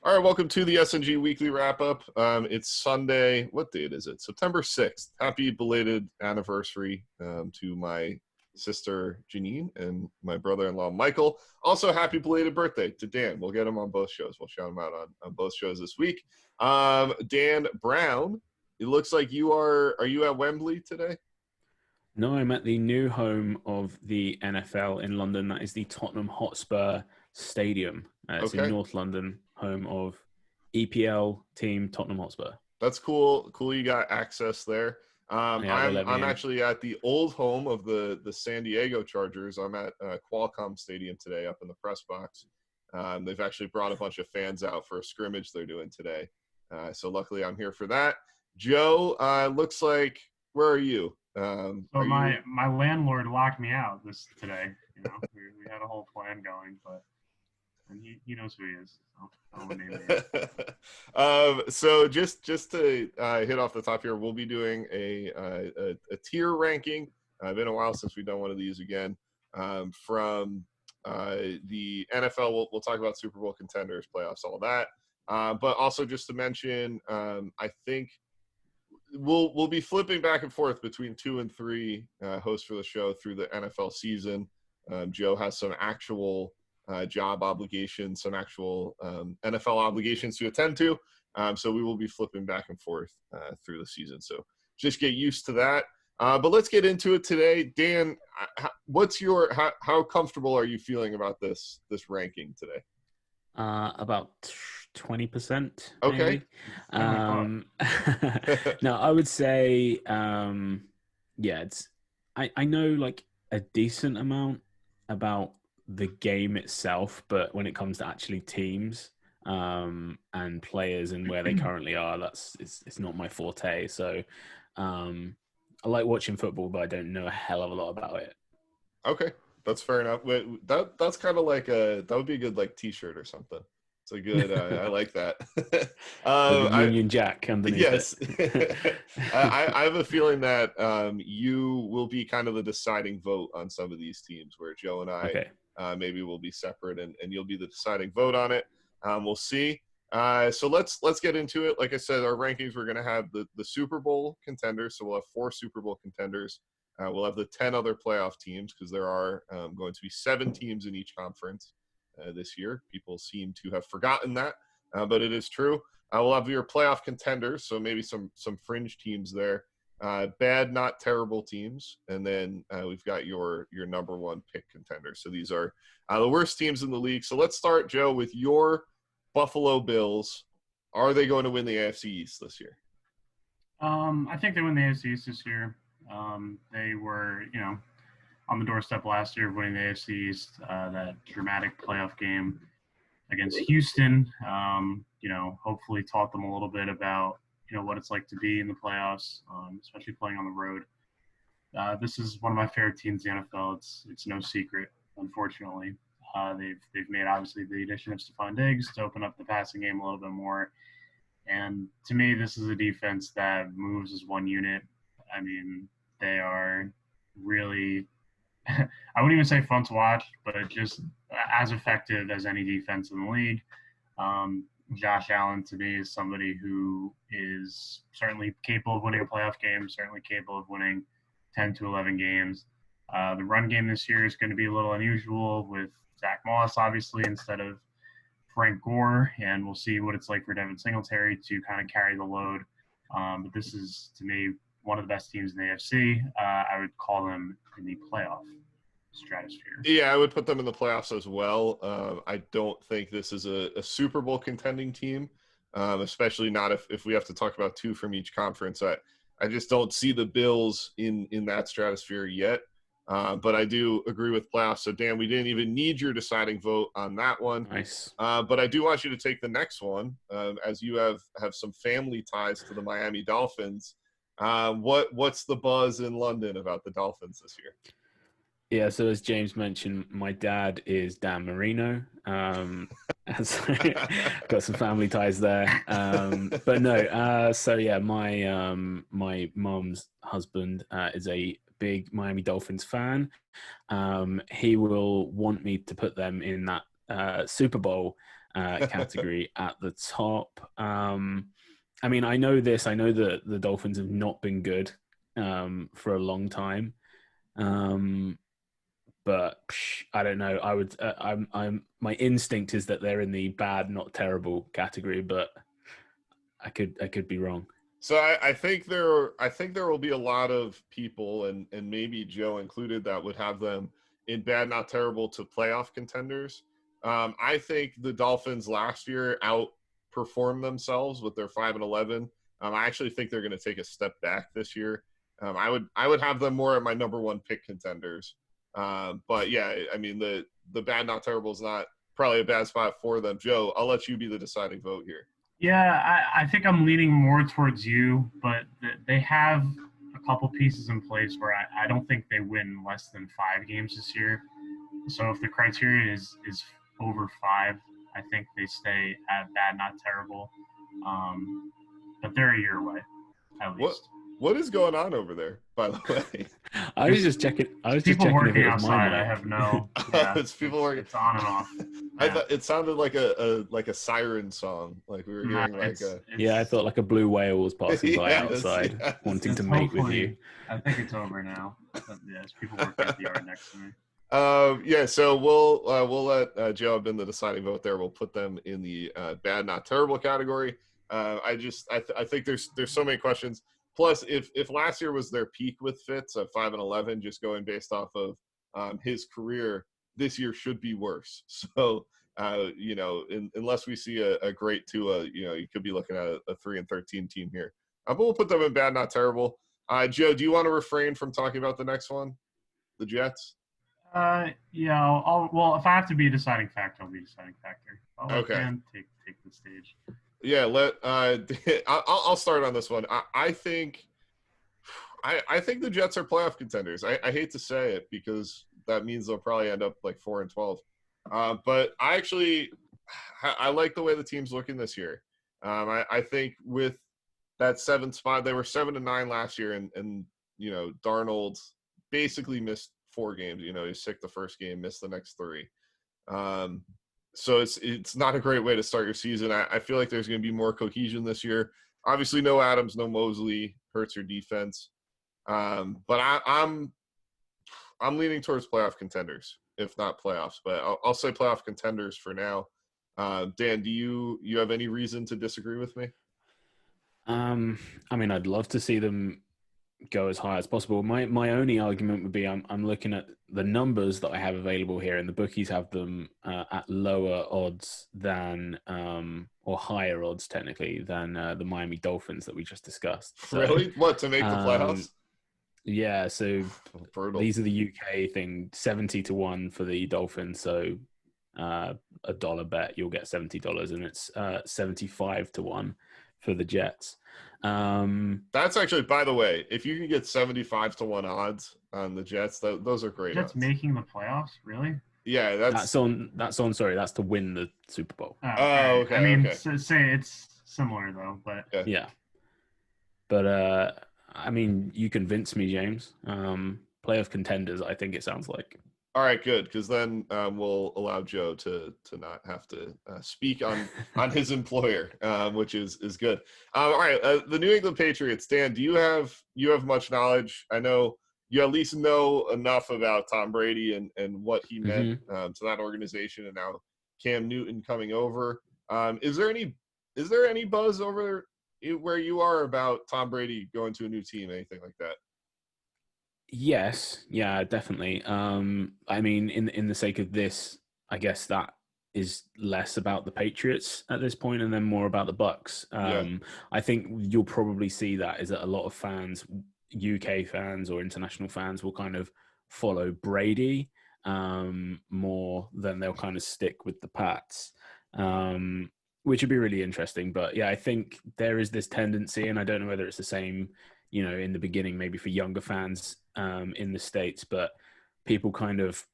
All right, welcome to the SNG Weekly Wrap-Up. It's Sunday. What date is it? September 6th. Happy belated anniversary to my sister, Janine, and my brother-in-law, Michael. Also, happy belated birthday to Dan. We'll get him on both shows. We'll shout him out on both shows this week. Dan Brown, it looks like are you at Wembley today? No, I'm at the new home of the NFL in London. That is the Tottenham Hotspur Stadium. It's in North London, home of EPL team Tottenham Hotspur. That's cool. Cool, you got access there. I'm actually at the old home of the San Diego Chargers. I'm at Qualcomm Stadium today, up in the press box. They've actually brought a bunch of fans out for a scrimmage they're doing today. So luckily, I'm here for that. Joe, looks like where are you? My landlord locked me out today. You know, we had a whole plan going, but he knows who he is. So I won't name him. So just to hit off the top here, we'll be doing a tier ranking. Been a while since we've done one of these again. From the NFL, we'll talk about Super Bowl contenders, playoffs, all of that. But also just to mention, I think we'll be flipping back and forth between 2 and 3 hosts for the show through the NFL season. Joe has some actual job obligations, some actual NFL obligations to attend to. So we will be flipping back and forth through the season. So just get used to that. But let's get into it today. Dan, how comfortable are you feeling about this ranking today? About 20%. Okay. No, I would say, I know like a decent amount about the game itself, but when it comes to actually teams and players and where they currently are, it's not my forte. So I like watching football, but I don't know a hell of a lot about it. Okay, that's fair enough. That's kind of like that would be a good like T-shirt or something. It's a good. I like that. Union Jack underneath. Yes, I have a feeling that you will be kind of the deciding vote on some of these teams, where Joe and I maybe will be separate, and you'll be the deciding vote on it. We'll see. So let's get into it. Like I said, our rankings, we're going to have the Super Bowl contenders. So we'll have 4 Super Bowl contenders. We'll have the 10 other playoff teams, because there are going to be 7 teams in each conference this year. People seem to have forgotten that, but it is true. We'll have your playoff contenders, so maybe some fringe teams there. Bad, not terrible teams. And then we've got your number 1 pick contenders. So these are the worst teams in the league. So let's start, Joe, with your Buffalo Bills. Are they going to win the AFC East this year? I think they win the AFC East this year. They were, on the doorstep last year of winning the AFC East, that dramatic playoff game against Houston, hopefully taught them a little bit about, what it's like to be in the playoffs, especially playing on the road. This is one of my favorite teams in the NFL. It's no secret, unfortunately. They've made, obviously, the addition of Stephon Diggs to open up the passing game a little bit more. And to me, this is a defense that moves as one unit. I mean, they are really – I wouldn't even say fun to watch, but just as effective as any defense in the league. Josh Allen, to me, is somebody who is certainly capable of winning a playoff game, certainly capable of winning 10 to 11 games. The run game this year is going to be a little unusual with Zach Moss, obviously, instead of Frank Gore, and we'll see what it's like for Devin Singletary to kind of carry the load. But this is, to me, one of the best teams in the AFC. I would call them in the playoff stratosphere. Yeah, I would put them in the playoffs as well. I don't think this is a Super Bowl contending team, especially not if we have to talk about 2 from each conference. I just don't see the Bills in that stratosphere yet. But I do agree with playoffs. So, Dan, we didn't even need your deciding vote on that one. Nice. But I do want you to take the next one, as you have some family ties to the Miami Dolphins. What's the buzz in London about the Dolphins this year? Yeah, so as James mentioned, my dad is Dan Marino. So got some family ties there. But no, so yeah, my mom's husband is a big Miami Dolphins fan. He will want me to put them in that Super Bowl category at the top. I mean, I know this. I know that the Dolphins have not been good for a long time. But I don't know. I would. My instinct is that they're in the bad, not terrible category, but I could be wrong. So I think there will be a lot of people, and maybe Joe included, that would have them in bad, not terrible to playoff contenders. I think the Dolphins last year outperformed themselves with their 5-11. I actually think they're going to take a step back this year. I would have them more at my number one pick contenders. But yeah, I mean the bad, not terrible is not probably a bad spot for them. Joe, I'll let you be the deciding vote here. Yeah, I think I'm leaning more towards you, but they have a couple pieces in place where I don't think they win less than 5 games this year. So if the criteria is over 5, I think they stay at bad, not terrible. But they're a year away, at least. What is going on over there, by the way? I was just checking. I was people just checking working if it was outside. my mic. I have no. Yeah, it's people working. It's on and off. I thought it sounded like a siren song, like we were hearing Yeah, I thought like a blue whale was passing by outside, wanting to mate with you. I think it's over now. But yes, people working at the yard next to me. Yeah, so we'll let Joe have been the deciding vote there. We'll put them in the bad, not terrible category. I think there's so many questions. Plus, if last year was their peak with Fitz at 5-11, just going based off of his career, this year should be worse. So, unless we see a great Tua, you could be looking at a 3-13 team here. But we'll put them in bad, not terrible. Joe, do you want to refrain from talking about the next one, the Jets? Yeah. Well, if I have to be a deciding factor, I'll be a deciding factor. I'll let Dan take the stage. Yeah, I'll start on this one. I think the Jets are playoff contenders. I hate to say it because that means they'll probably end up like 4-12. But I like the way the team's looking this year. I think with that 7th spot, they were 7-9 last year, and Darnold basically missed 4 games. He was sick the first game, missed the next 3. So it's not a great way to start your season. I feel like there's going to be more cohesion this year. Obviously, no Adams, no Mosley hurts your defense. But I'm leaning towards playoff contenders, if not playoffs. But I'll say playoff contenders for now. Dan, do you have any reason to disagree with me? I mean, I'd love to see them go as high as possible. My only argument would be I'm looking at the numbers that I have available here, and the bookies have them at lower odds than or higher odds technically than the Miami Dolphins that we just discussed. So, really? What, to make the playoffs? Yeah, so brutal. These are the UK thing, 70-1 for the Dolphins. So $1 bet, you'll get $70, and it's 75-1 for the Jets. That's actually, by the way, if you can get 75-1 odds on the Jets, those are great. Jets odds. Making the playoffs, really? Yeah, that's on. Sorry, that's to win the Super Bowl. Oh, okay. I mean, okay. Say it's similar though, but yeah. But I mean, you convinced me, James. Playoff contenders, I think it sounds like. All right, good, because then we'll allow Joe to not have to speak on his employer, which is good. All right, the New England Patriots. Dan, do you have much knowledge? I know you at least know enough about Tom Brady and what he meant to that organization, and now Cam Newton coming over. Is there any buzz over where you are about Tom Brady going to a new team, anything like that? Yes, yeah, definitely. I mean, in the sake of this, I guess that is less about the Patriots at this point, and then more about the Bucks. I think you'll probably see that is that a lot of fans, UK fans or international fans, will kind of follow Brady more than they'll kind of stick with the Pats, which would be really interesting. But yeah, I think there is this tendency, and I don't know whether it's the same, in the beginning, maybe for younger fans in the States, but people kind of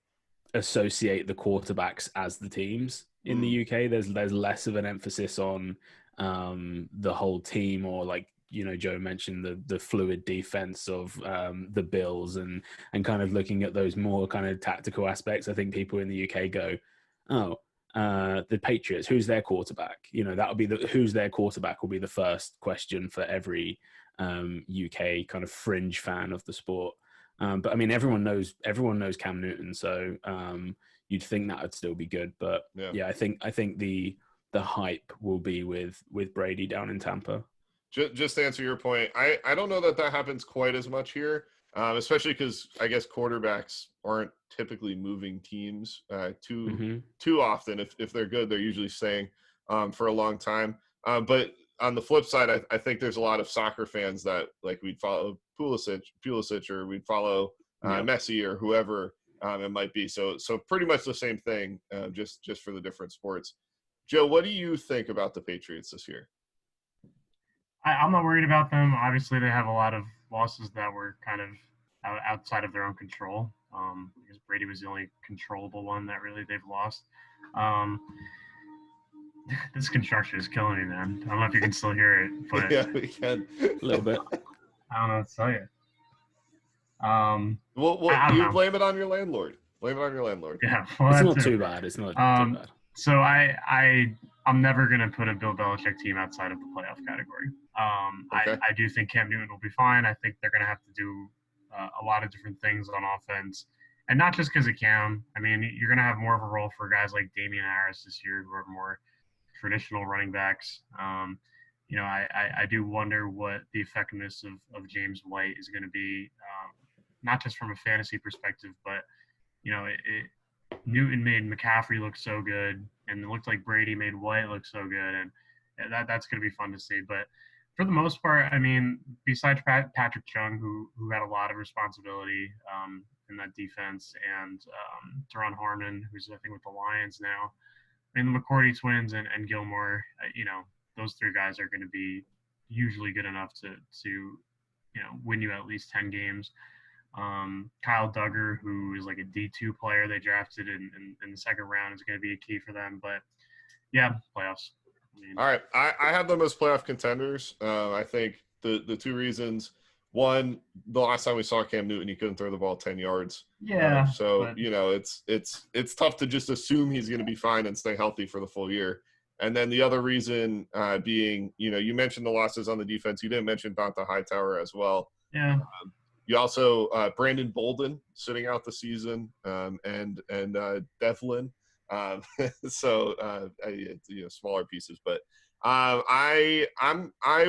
associate the quarterbacks as the teams. In the UK, there's less of an emphasis on the whole team, or like, Joe mentioned the fluid defense of the Bills and kind of looking at those more kind of tactical aspects. I think people in the UK go, oh, the Patriots, who's their quarterback? That'll be who's their quarterback will be the first question for every UK kind of fringe fan of the sport. But I mean, everyone knows Cam Newton, so you'd think that would still be good. But yeah, I think the hype will be with Brady down in Tampa. Just to answer your point, I don't know that happens quite as much here, especially because I guess quarterbacks aren't typically moving teams too often. If they're good, they're usually staying for a long time. But on the flip side, I think there's a lot of soccer fans that like we'd follow Pulisic or we'd follow Messi or whoever it might be. So pretty much the same thing, just for the different sports. Joe, what do you think about the Patriots this year? I'm not worried about them. Obviously, they have a lot of losses that were kind of outside of their own control. Because Brady was the only controllable one that really they've lost. This construction is killing me, man. I don't know if you can still hear it, but yeah, we can a little bit. I don't know what to tell you. Well, you blame it on your landlord. Blame it on your landlord. Yeah, well, it's not too bad. It's not too bad. So I'm never going to put a Bill Belichick team outside of the playoff category. Okay. I do think Cam Newton will be fine. I think they're going to have to do a lot of different things on offense. And not just because of Cam. I mean, you're going to have more of a role for guys like Damian Harris this year who are more traditional running backs. I do wonder what the effectiveness of James White is going to be, not just from a fantasy perspective, but, Newton made McCaffrey look so good, and it looked like Brady made White look so good, and that's going to be fun to see. But for the most part, I mean, besides Patrick Chung, who had a lot of responsibility in that defense, and Teron Harmon, who's I think with the Lions now, and the McCourty twins and Gilmore, those three guys are going to be usually good enough to win you at least 10 games. Kyle Duggar, who is like a D2 player they drafted in the second round, is going to be a key for them. But yeah, playoffs. All right, I have them as playoff contenders. I think the two reasons: one, the last time we saw Cam Newton, he couldn't throw the ball 10 yards. Yeah. It's tough to just assume he's going to be fine and stay healthy for the full year. And then the other reason being, you mentioned the losses on the defense. You didn't mention Donta Hightower as well. Yeah. You also Brandon Bolden sitting out the season, and Devlin. Smaller pieces, but I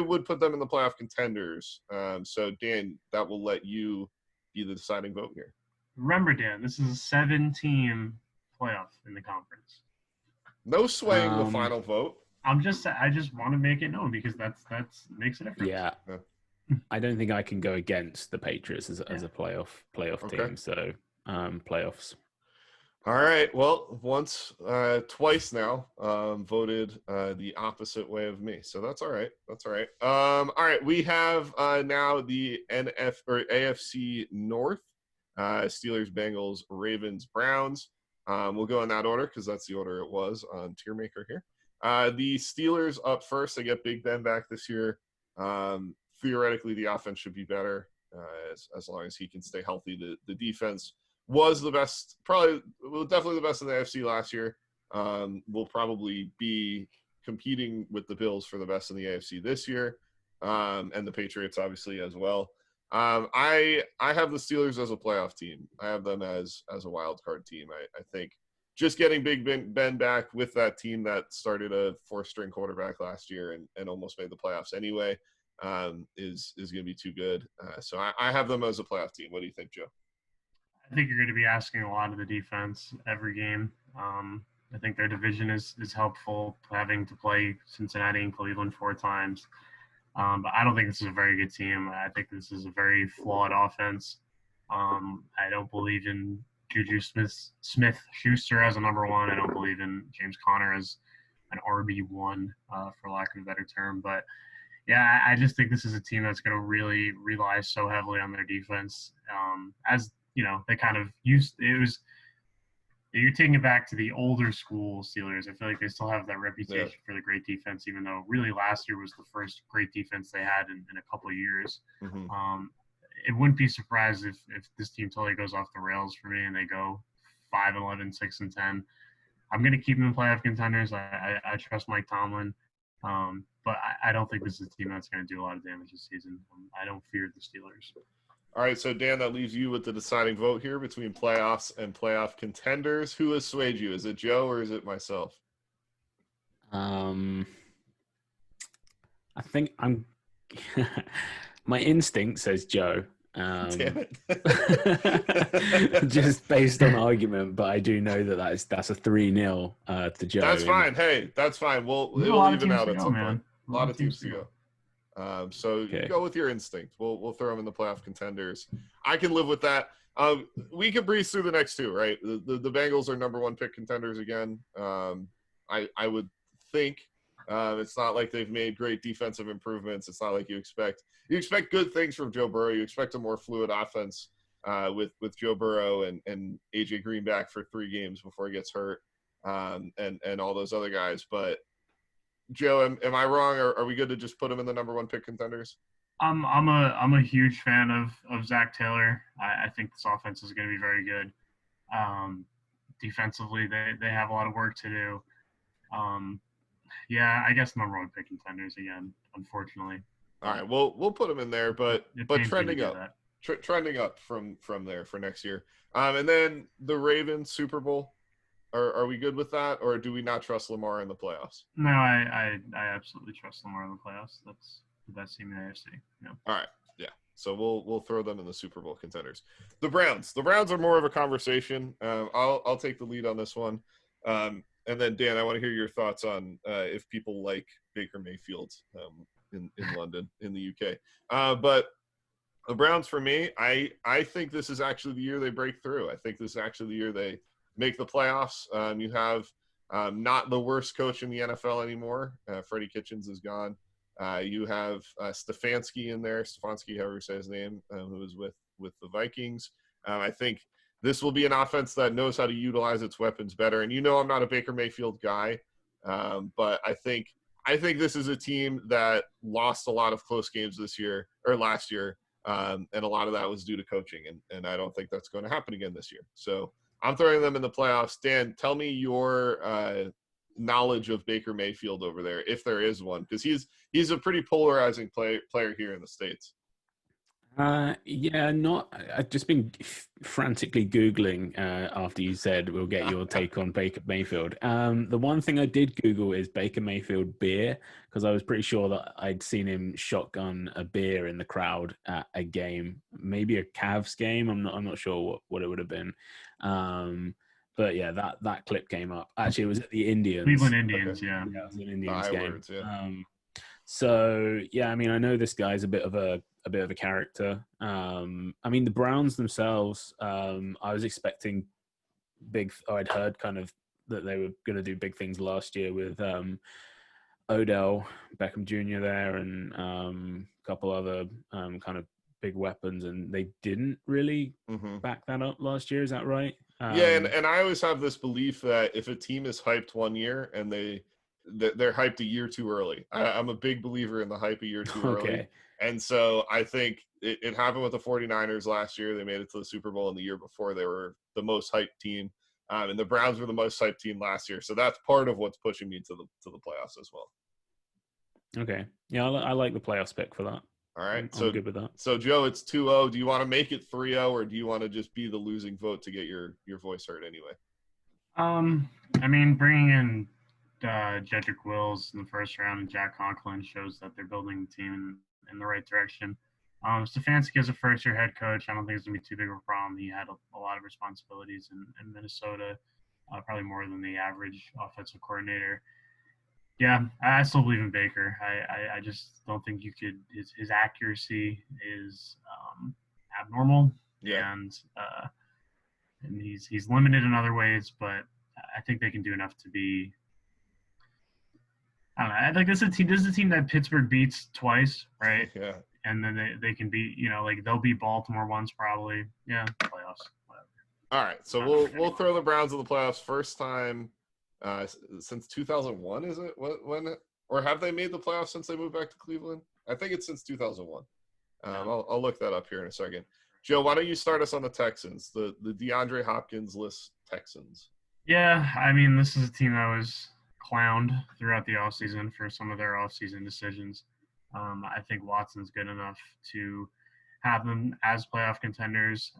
would put them in the playoff contenders. So Dan, that will let you be the deciding vote here. Remember, Dan, this is a 7-team playoff in the conference. No swaying the final vote. I just want to make it known because that's makes a difference. Yeah. I don't think I can go against the Patriots as a playoff team. So playoffs. All right. Well, twice now, voted the opposite way of me. So that's all right. All right. We have now the AFC North, Steelers, Bengals, Ravens, Browns. We'll go in that order because that's the order it was on Tiermaker here. The Steelers up first. They get Big Ben back this year. Theoretically, the offense should be better as long as he can stay healthy. The defense was the best, definitely the best in the AFC last year. Will probably be competing with the Bills for the best in the AFC this year, and the Patriots obviously as well. I have the Steelers as a playoff team. I have them as a wild card team. I think just getting Big Ben back with that team that started a 4-string quarterback last year and almost made the playoffs anyway is going to be too good. So I have them as a playoff team. What do you think, Joe? I think you're going to be asking a lot of the defense every game. I think their division is helpful, having to play Cincinnati and Cleveland 4 times. But I don't think this is a very good team. I think this is a very flawed offense. I don't believe in Juju Smith-Schuster as a number 1. I don't believe in James Conner as an RB1, for lack of a better term. But, yeah, I just think this is a team that's going to really rely so heavily on their defense. They kind of used – you're taking it back to the older school Steelers. I feel like they still have that reputation for the great defense, even though really last year was the first great defense they had in a couple of years. Mm-hmm. It wouldn't be surprised if this team totally goes off the rails for me and they go 5-11, 6-10. I'm going to keep them in playoff contenders. I trust Mike Tomlin. But I don't think this is a team that's going to do a lot of damage this season. I don't fear the Steelers. All right, so Dan, that leaves you with the deciding vote here between playoffs and playoff contenders. Who has swayed you? Is it Joe or is it myself? I think I'm. My instinct says Joe. Damn it! Just based on argument, but I do know that's a 3-0 to Joe. That's fine. Hey, that's fine. It'll even out at some point. A lot of teams to go. So you go with your instinct. We'll throw them in the playoff contenders. I can live with that. We can breeze through the next two, right? The Bengals are number 1 pick contenders again. I would think it's not like they've made great defensive improvements. It's not like you expect good things from Joe Burrow. You expect a more fluid offense with Joe Burrow and AJ Green back for 3 games before he gets hurt, and all those other guys. But Joe, am I wrong? Or are we good to just put him in the number 1 pick contenders? I'm a huge fan of Zach Taylor. I think this offense is going to be very good. Defensively, they have a lot of work to do. Yeah, I guess number 1 pick contenders again, unfortunately. All right, we'll put him in there, but trending up, trending up from there for next year. And then the Ravens Super Bowl. Are we good with that, or do we not trust Lamar in the playoffs? No, I absolutely trust Lamar in the playoffs. That's the best team in the AFC. Yeah. All right, yeah. So we'll throw them in the Super Bowl contenders. The Browns are more of a conversation. I'll take the lead on this one. And then Dan, I want to hear your thoughts on if people like Baker Mayfield in London, in the UK. But the Browns, for me, I think this is actually the year they break through. I think this is actually the year they make the playoffs. You have not the worst coach in the NFL anymore. Freddie Kitchens is gone. You have Stefanski in there, Stefanski, however you say his name, who was with the Vikings. I think this will be an offense that knows how to utilize its weapons better. And I'm not a Baker Mayfield guy, but I think this is a team that lost a lot of close games last year, and a lot of that was due to coaching. And I don't think that's going to happen again this year. So I'm throwing them in the playoffs. Dan, tell me your knowledge of Baker Mayfield over there, if there is one, because he's a pretty polarizing player here in the States. I've just been frantically Googling after you said we'll get your take on Baker Mayfield. The one thing I did Google is Baker Mayfield beer, because I was pretty sure that I'd seen him shotgun a beer in the crowd at a game, maybe a Cavs game. I'm not sure what it would have been. But yeah, that clip came up. Actually, it was at the Indians. Cleveland Indians, okay. Yeah, it was an Indians game. Words, yeah. So yeah, I mean, I know this guy's a bit of a character. I mean, the Browns themselves, I was expecting I'd heard kind of that they were going to do big things last year with Odell Beckham Jr. there and a couple other kind of big weapons, and they didn't really back that up last year. Is that right? Yeah, and I always have this belief that if a team is hyped one year and they're hyped a year too early. I'm a big believer in the hype a year too early. And so I think it happened with the 49ers last year. They made it to the Super Bowl, and the year before they were the most hyped team. And the Browns were the most hyped team last year. So that's part of what's pushing me to the playoffs as well. Okay. Yeah, I like the playoffs pick for that. All right. I'm good with that. So, Joe, it's 2-0. Do you want to make it 3-0, or do you want to just be the losing vote to get your voice heard anyway? I mean, bringing in Jedrick Wills in the first round and Jack Conklin shows that they're building the team in the right direction. Stefanski as a first-year head coach, I don't think it's going to be too big of a problem. He had a lot of responsibilities in Minnesota, probably more than the average offensive coordinator. Yeah, I still believe in Baker. I just don't think you could. His accuracy is abnormal, and he's limited in other ways. But I think they can do enough to be. I don't know. I think this is a team that Pittsburgh beats twice, right? Yeah. And then they can beat, they'll beat Baltimore once probably. Yeah, playoffs. Whatever. All right, so we'll throw the Browns in the playoffs first time since 2001, is it? When or have they made the playoffs since they moved back to Cleveland? I think it's since 2001. I'll look that up here in a second. Joe, why don't you start us on the Texans, the DeAndre Hopkins list Texans? Yeah, I mean, this is a team that was clowned throughout the offseason for some of their offseason decisions. I think Watson's good enough to have them as playoff contenders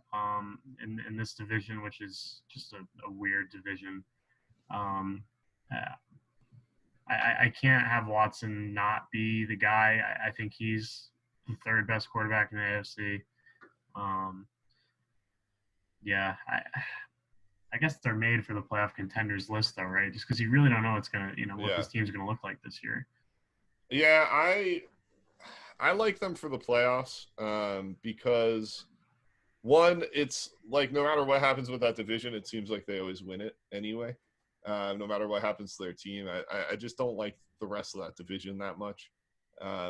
in this division, which is just a weird division. Um, uh, I can't have Watson not be the guy. I think he's the third best quarterback in the AFC. Um, yeah, I guess they're made for the playoff contenders list, though, right? Just because you really don't know what's gonna, what Yeah. this team's gonna look like this year. Yeah, I like them for the playoffs because one, it's like no matter what happens with that division, it seems like they always win it anyway. No matter what happens to their team, I just don't like the rest of that division that much.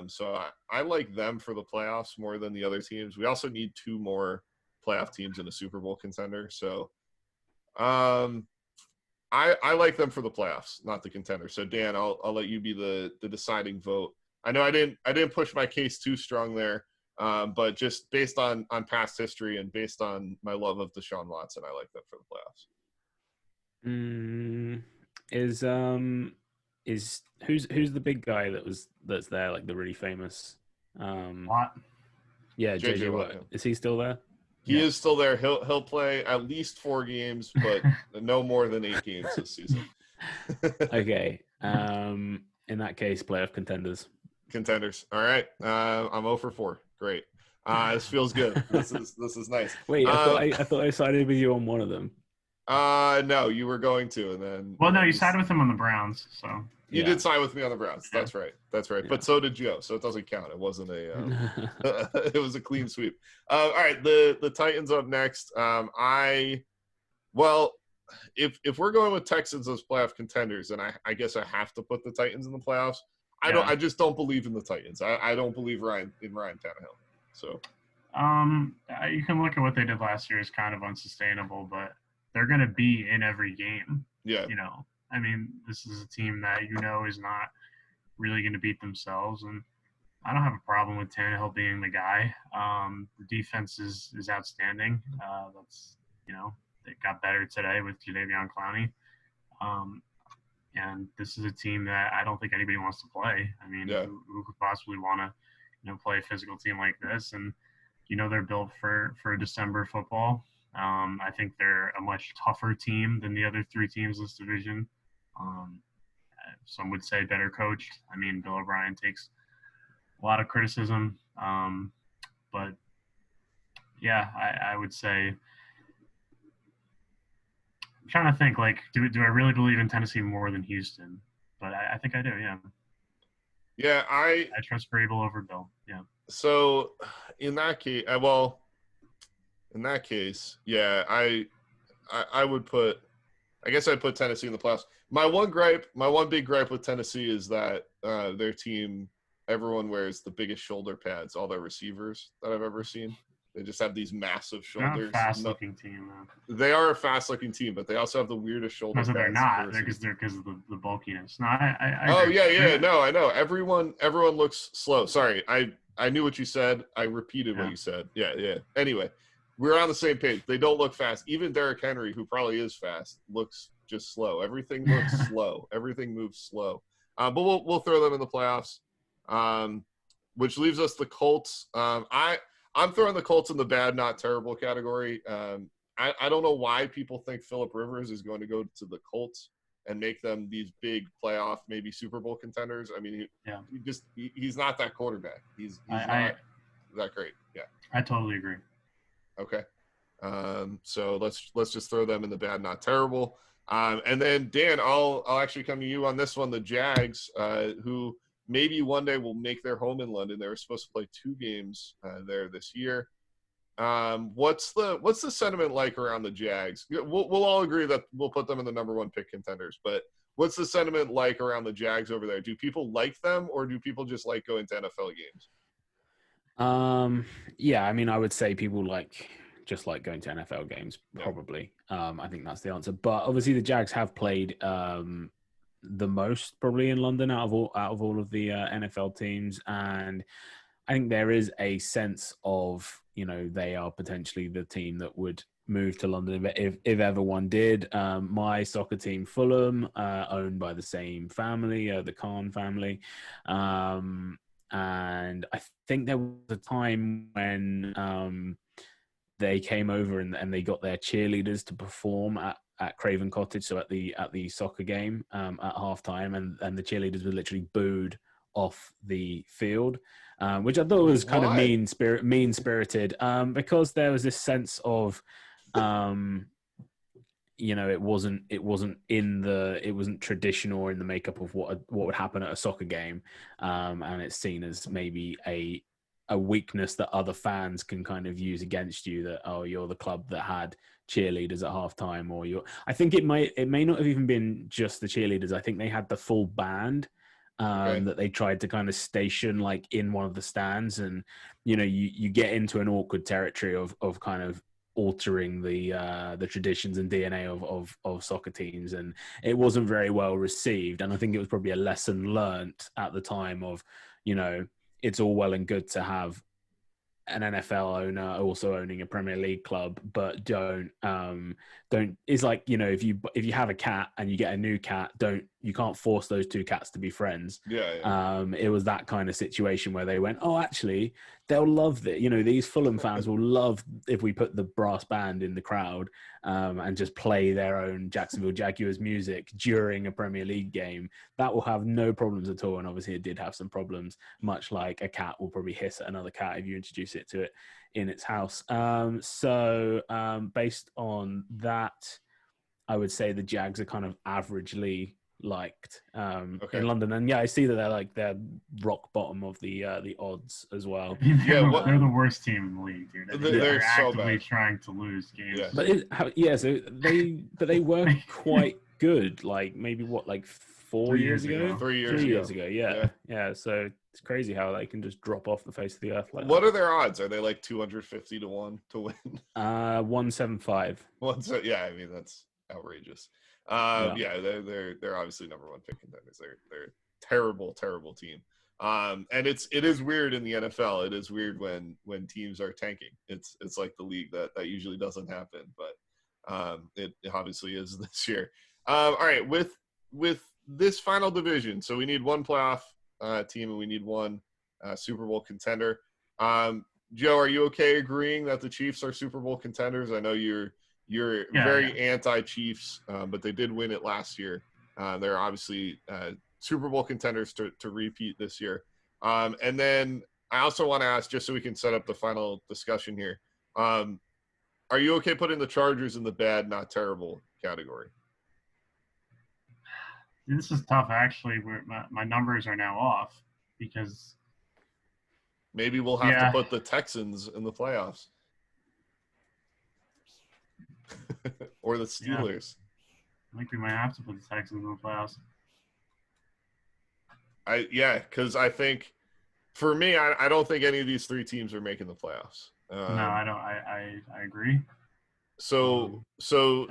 So I like them for the playoffs more than the other teams. We also need 2 more playoff teams in a Super Bowl contender. So um, I like them for the playoffs, not the contender. So Dan, I'll let you be the deciding vote. I know I didn't push my case too strong there, but just based on past history and based on my love of Deshaun Watson, I like them for the playoffs. Is who's the big guy that's there, like the really famous Watt. yeah, JJ JJ Watt. Watt. Is he still there? He is still there. He'll play at least 4 games, but no more than 8 games this season. Okay. In that case, playoff contenders. Contenders. All right. I'm 0 for 4. Great. This feels good. This is nice. Wait, I thought I sided with you on one of them. No, you were going to, and then. Well, no, you sided with him on the Browns, so. You did side with me on the Browns. That's right. That's right. Yeah. But so did Joe, so it doesn't count. It wasn't a. It was a clean sweep. All right, the Titans up next. If we're going with Texans as playoff contenders, then I guess I have to put the Titans in the playoffs. I just don't believe in the Titans. I don't believe Ryan Tannehill. So. You can look at what they did last year as kind of unsustainable, but they're going to be in every game. Yeah. I mean, this is a team that is not really going to beat themselves, and I don't have a problem with Tannehill being the guy. The defense is outstanding. That's it got better today with Jadeveon Clowney, and this is a team that I don't think anybody wants to play. I mean, who could possibly want to play a physical team like this? And they're built for December football. I think they're a much tougher team than the other 3 teams in this division. Some would say better coached. I mean, Bill O'Brien takes a lot of criticism. But, yeah, I would say – I'm trying to think, like, do I really believe in Tennessee more than Houston? But I think I do, yeah. Yeah, I trust Vrabel over Bill, yeah. So, in that case, yeah, I would put – I guess I'd put Tennessee in the playoffs. My one big gripe with Tennessee is that their team, everyone wears the biggest shoulder pads, all their receivers that I've ever seen. They just have these massive shoulders. They're a fast-looking team, though. They are a fast-looking team, but they also have the weirdest shoulder pads. They're not. They're because of the bulkiness. No, No, I know. Everyone looks slow. Sorry, I knew what you said. I repeated what you said. Yeah. Anyway, we're on the same page. They don't look fast. Even Derrick Henry, who probably is fast, looks just slow. Everything looks slow. Everything moves slow. But we'll throw them in the playoffs, which leaves us the Colts. I'm throwing the Colts in the bad, not terrible category. I don't know why people think Phillip Rivers is going to go to the Colts and make them these big playoff, maybe Super Bowl contenders. I mean, he's not that quarterback. He's not that great. Yeah, I totally agree. Okay, so let's just throw them in the bad, not terrible. And then Dan, I'll actually come to you on this one. The Jags, who maybe one day will make their home in London. They were supposed to play 2 games there this year. What's the sentiment like around the Jags? We'll all agree that we'll put them in the number 1 pick contenders, but what's the sentiment like around the Jags over there? Do people like them, or do people just like going to NFL games? Yeah, I mean, I would say people just like going to NFL games, probably. Yeah. I think that's the answer. But obviously, the Jags have played the most probably in London out of all of the NFL teams, and I think there is a sense of they are potentially the team that would move to London if ever one did. My soccer team, Fulham, owned by the same family, the Khan family. And I think there was a time when they came over and they got their cheerleaders to perform at Craven Cottage, so at the soccer game at halftime, and the cheerleaders were literally booed off the field, which I thought was kind of mean spirited, because there was this sense of, it wasn't traditional in the makeup of what would happen at a soccer game, and it's seen as maybe a weakness that other fans can kind of use against you, that, oh, you're the club that had cheerleaders at halftime, or I think it may not have even been just the cheerleaders. I think they had the full band that they tried to kind of station like in one of the stands, and you get into an awkward territory of kind of altering the traditions and DNA of soccer teams, and it wasn't very well received. And I think it was probably a lesson learnt at the time of, it's all well and good to have an NFL owner also owning a Premier League club, but don't it's like, if you have a cat and you get a new cat, you can't force those two cats to be friends. It was that kind of situation where they went, oh, actually they'll love that, these Fulham fans will love if we put the brass band in the crowd and just play their own Jacksonville Jaguars music during a Premier League game. That will have no problems at all. And obviously it did have some problems, much like a cat will probably hiss at another cat if you introduce it to it in its house. So based on that, I would say the Jags are kind of averagely liked in London, and I see that they're rock bottom of the odds as well. They're the worst team in the league, dude. They're actively trying to lose games. But they were quite good. Like maybe 3 years ago. Yeah. So it's crazy how they can just drop off the face of the earth like what that. Are their odds? Are they like 250 to 1 to win? 175. Yeah, I mean that's outrageous. They're obviously number one pick contenders. They're a terrible team. And it is weird in the NFL. It is weird when teams are tanking. It's like the league that usually doesn't happen, but it obviously is this year. All right, with this final division, so we need one playoff team and we need one Super Bowl contender. Joe, are you okay agreeing that the Chiefs are Super Bowl contenders? I know you're very anti-Chiefs, but they did win it last year. They're obviously Super Bowl contenders to repeat this year. And then I also want to ask, just so we can set up the final discussion here, are you okay putting the Chargers in the bad, not terrible category? This is tough, actually. My numbers are now off because maybe we'll have to put the Texans in the playoffs. Or the Steelers. I think we might have to put the Texans in the playoffs. Because I think, for me, I don't think any of these three teams are making the playoffs. No, I don't. I agree. So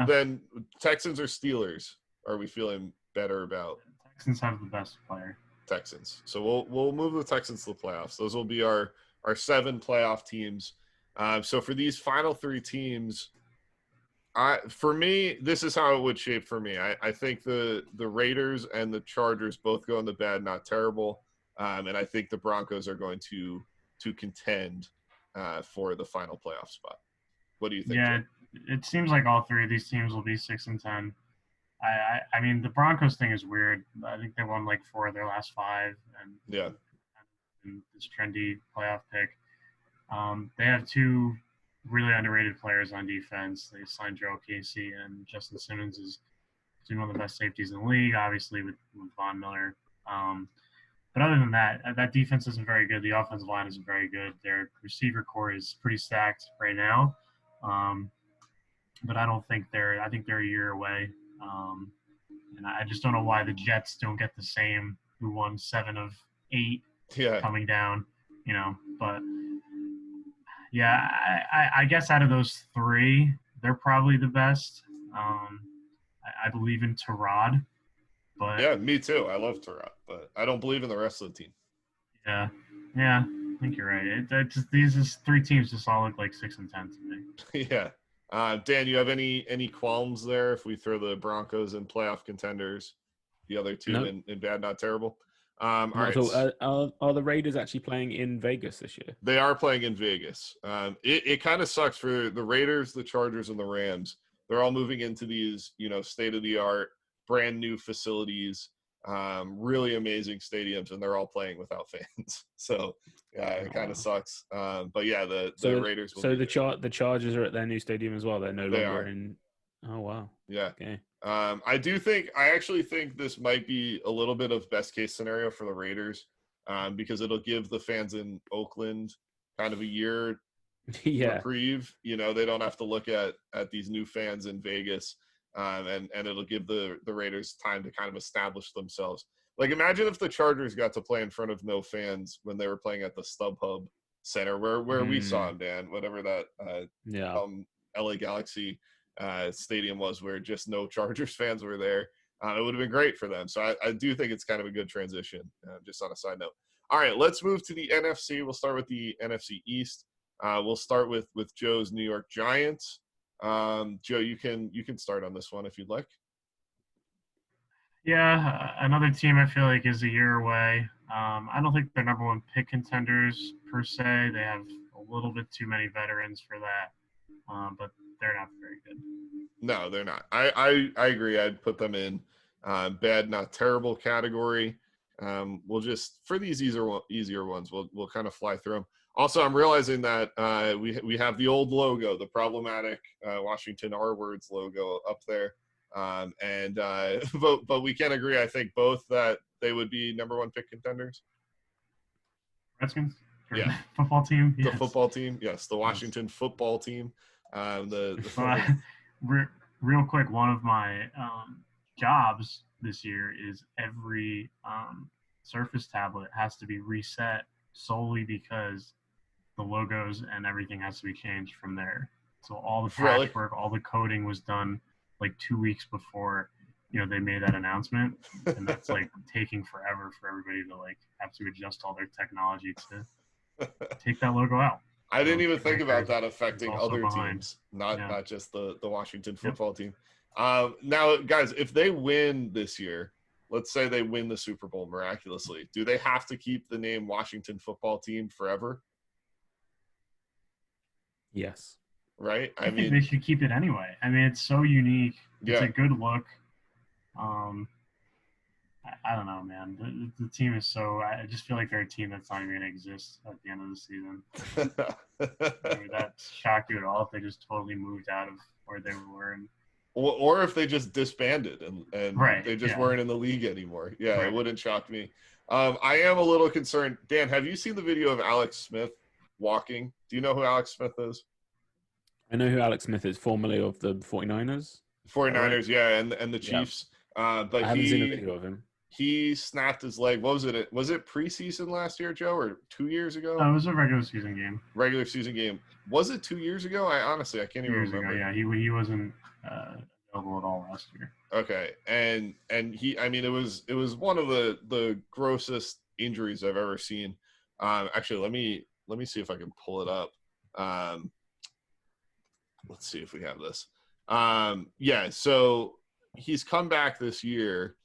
then Texans or Steelers, are we feeling better about? Texans have the best player. Texans. So we'll move the Texans to the playoffs. Those will be our 7 playoff teams. So for these final 3 teams, for me, this is how it would shape for me. I think the Raiders and the Chargers both go in the bad, not terrible. And I think the Broncos are going to contend for the final playoff spot. What do you think? Yeah, it seems like all 3 of these teams will be 6-10. I mean, the Broncos thing is weird. I think they won 4 of their last 5, and this trendy playoff pick. They have 2 really underrated players on defense. They signed Joe Casey, and Justin Simmons is one of the best safeties in the league, obviously with Von Miller. But other than that defense isn't very good. The offensive line isn't very good. Their receiver core is pretty stacked right now. But I think they're a year away. And I just don't know why the Jets don't get the same, who won 7 of 8 coming down, but yeah, I guess out of those 3, they're probably the best. I believe in Tyrod, but yeah, me too. I love Tyrod, but I don't believe in the rest of the team. Yeah, I think you're right. These 3 teams just all look like 6-10 to me. Yeah, Dan, you have any qualms there if we throw the Broncos in playoff contenders, the other two in bad, not terrible? All right. Are the Raiders actually playing in Vegas this year? They are playing in Vegas. It kind of sucks for the Raiders, the Chargers, and the Rams. They're all moving into these, state-of-the-art, brand new facilities, really amazing stadiums, and they're all playing without fans. So it kind of sucks. But yeah, the Raiders will the Chargers are at their new stadium as well. They're no longer in. Oh wow. Yeah. Okay. I actually think this might be a little bit of best case scenario for the Raiders, because it'll give the fans in Oakland kind of a year reprieve. They don't have to look at these new fans in Vegas, and it'll give the Raiders time to kind of establish themselves. Like, imagine if the Chargers got to play in front of no fans when they were playing at the StubHub Center, where we saw them, Dan, whatever that LA Galaxy stadium was, where just no Chargers fans were there. It would have been great for them. So I do think it's kind of a good transition, just on a side note. All right, let's move to the NFC. We'll start with the NFC East. We'll start with Joe's New York Giants. Joe, you can start on this one if you'd like. Yeah, another team I feel like is a year away. I don't think they're number one pick contenders per se. They have a little bit too many veterans for that, but they're not very good. No, they're not. I agree. I'd put them in bad, not terrible category. We'll just, for these easier ones, we'll kind of fly through them. Also, I'm realizing that we have the old logo, the problematic Washington R Words logo up there. But we can agree, I think, both that they would be number one pick contenders. Redskins? Yeah. Football team? Yes. The football team, yes. The Washington football team. Real quick, one of my jobs this year is every Surface tablet has to be reset solely because the logos and everything has to be changed from there. So all the patchwork, all the coding was done like 2 weeks before, they made that announcement, and that's like taking forever for everybody to like have to adjust all their technology to take that logo out. I didn't even think about that affecting other teams, not just the Washington football team. Now, guys, if they win this year, let's say they win the Super Bowl miraculously, do they have to keep the name Washington football team forever? Yes. Right? I think they should keep it anyway. I mean, it's so unique. It's a good look. I don't know, man. The team is so – I just feel like they're a team that's not even going to exist at the end of the season. Would that shock you at all if they just totally moved out of where they were? Or if they just disbanded and they just weren't in the league anymore. Yeah, It wouldn't shock me. I am a little concerned. Dan, have you seen the video of Alex Smith walking? Do you know who Alex Smith is? I know who Alex Smith is, formerly of the 49ers. 49ers, yeah, and the Chiefs. But I haven't seen a video of him. He snapped his leg. What was it? Was it preseason last year, Joe, or 2 years ago? No, it was a regular season game. Regular season game. Was it 2 years ago? I can't even remember. Yeah, he wasn't available at all last year. Okay, and he, I mean, it was one of the grossest injuries I've ever seen. Actually, let me see if I can pull it up. Let's see if we have this. So he's come back this year,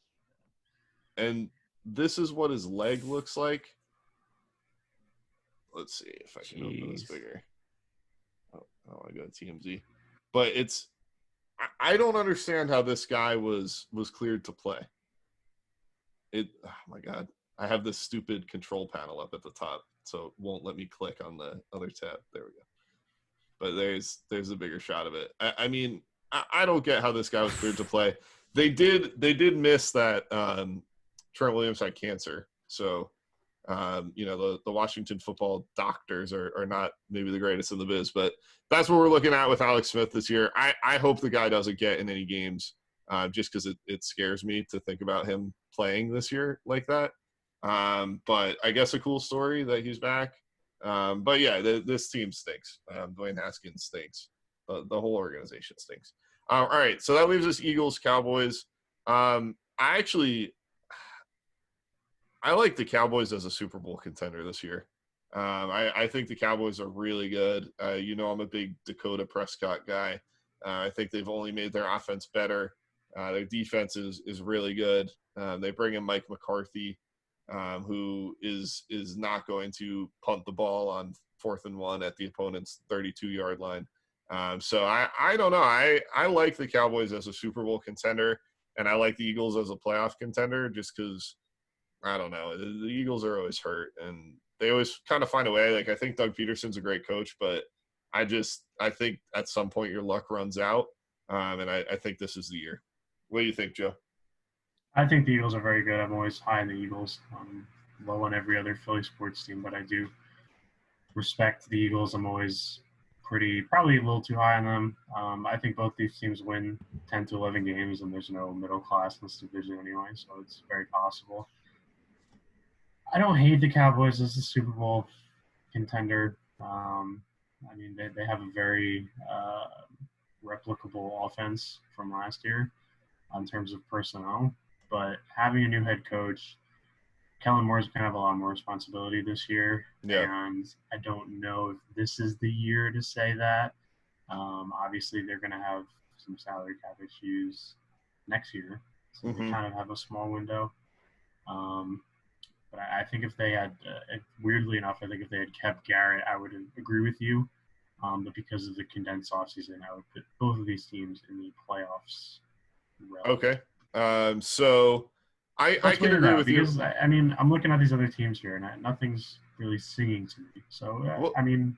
and this is what his leg looks like. Let's see if I can open this bigger. Oh, I got TMZ. But I don't understand how this guy was cleared to play. Oh my God. I have this stupid control panel up at the top, so it won't let me click on the other tab. There we go. But there's a bigger shot of it. I mean, I don't get how this guy was cleared to play. They did miss that Trent Williams had cancer. So, the Washington football doctors are not maybe the greatest in the biz, but that's what we're looking at with Alex Smith this year. I hope the guy doesn't get in any games, just because it scares me to think about him playing this year like that. But I guess a cool story that he's back. But yeah, this team stinks. Dwayne Haskins stinks. The whole organization stinks. All right, so that leaves us Eagles, Cowboys. I like the Cowboys as a Super Bowl contender this year. I think the Cowboys are really good. I'm a big Dakota Prescott guy. I think they've only made their offense better. Their defense is really good. They bring in Mike McCarthy, who is not going to punt the ball on 4th and 1 at the opponent's 32-yard line. So I don't know. I like the Cowboys as a Super Bowl contender, and I like the Eagles as a playoff contender just because, I don't know, the Eagles are always hurt, and they always kind of find a way. Like, I think Doug Peterson's a great coach, but I think at some point your luck runs out, and I think this is the year. What do you think, Joe? I think the Eagles are very good. I'm always high on the Eagles. Low on every other Philly sports team, but I do respect the Eagles. I'm always probably a little too high on them. I think both these teams win 10 to 11 games, and there's no middle class in this division anyway, so it's very possible. I don't hate the Cowboys as a Super Bowl contender. I mean, they have a very replicable offense from last year in terms of personnel, but having a new head coach, Kellen Moore's going to have a lot more responsibility this year, and I don't know if this is the year to say that. Obviously, they're going to have some salary cap issues next year, so they kind of have a small window. But I think if they had, weirdly enough, I think if they had kept Garrett, I would agree with you. But because of the condensed offseason, I would put both of these teams in the playoffs. Okay. So I can agree with you. Because, I mean, I'm looking at these other teams here, and nothing's really singing to me. So, well, I mean.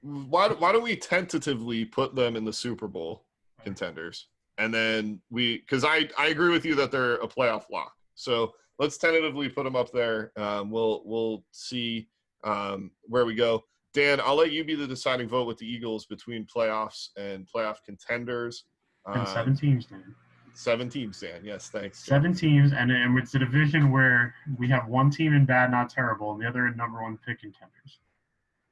Why don't we tentatively put them in the Super Bowl contenders? And then because I agree with you that they're a playoff lock. So let's tentatively put them up there. We'll see where we go. Dan, I'll let you be the deciding vote with the Eagles between playoffs and playoff contenders. And 7 teams, Dan. 7 teams, Dan. Yes, thanks. 7 teams, and it's a division where we have one team in bad, not terrible, and the other in number 1 pick contenders.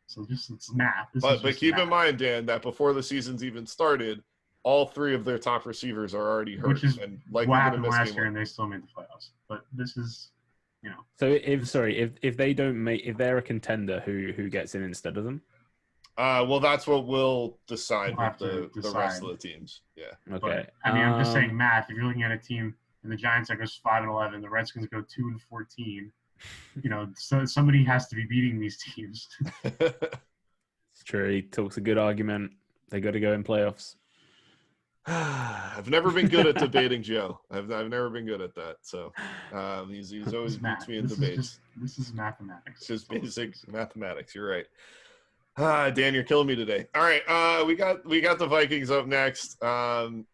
So it's math. But keep in mind, Dan, that before the season's even started, all 3 of their top receivers are already hurt. Which is and what happened last year, and they still made the playoffs. But this is, So if they don't if they're a contender, who gets in instead of them? Well, that's what we'll decide with the rest of the teams. Yeah. Okay. But, I mean, I'm just saying math. If you're looking at a team and the Giants that goes 5-11, the Redskins go 2-14. So somebody has to be beating these teams. It's true. He talks a good argument. They got to go in playoffs. I've never been good at debating Joe. I've never been good at that. So he's always beats me in debates. This is mathematics. It's just basic mathematics. You're right. Dan, you're killing me today. All right, we got the Vikings up next. I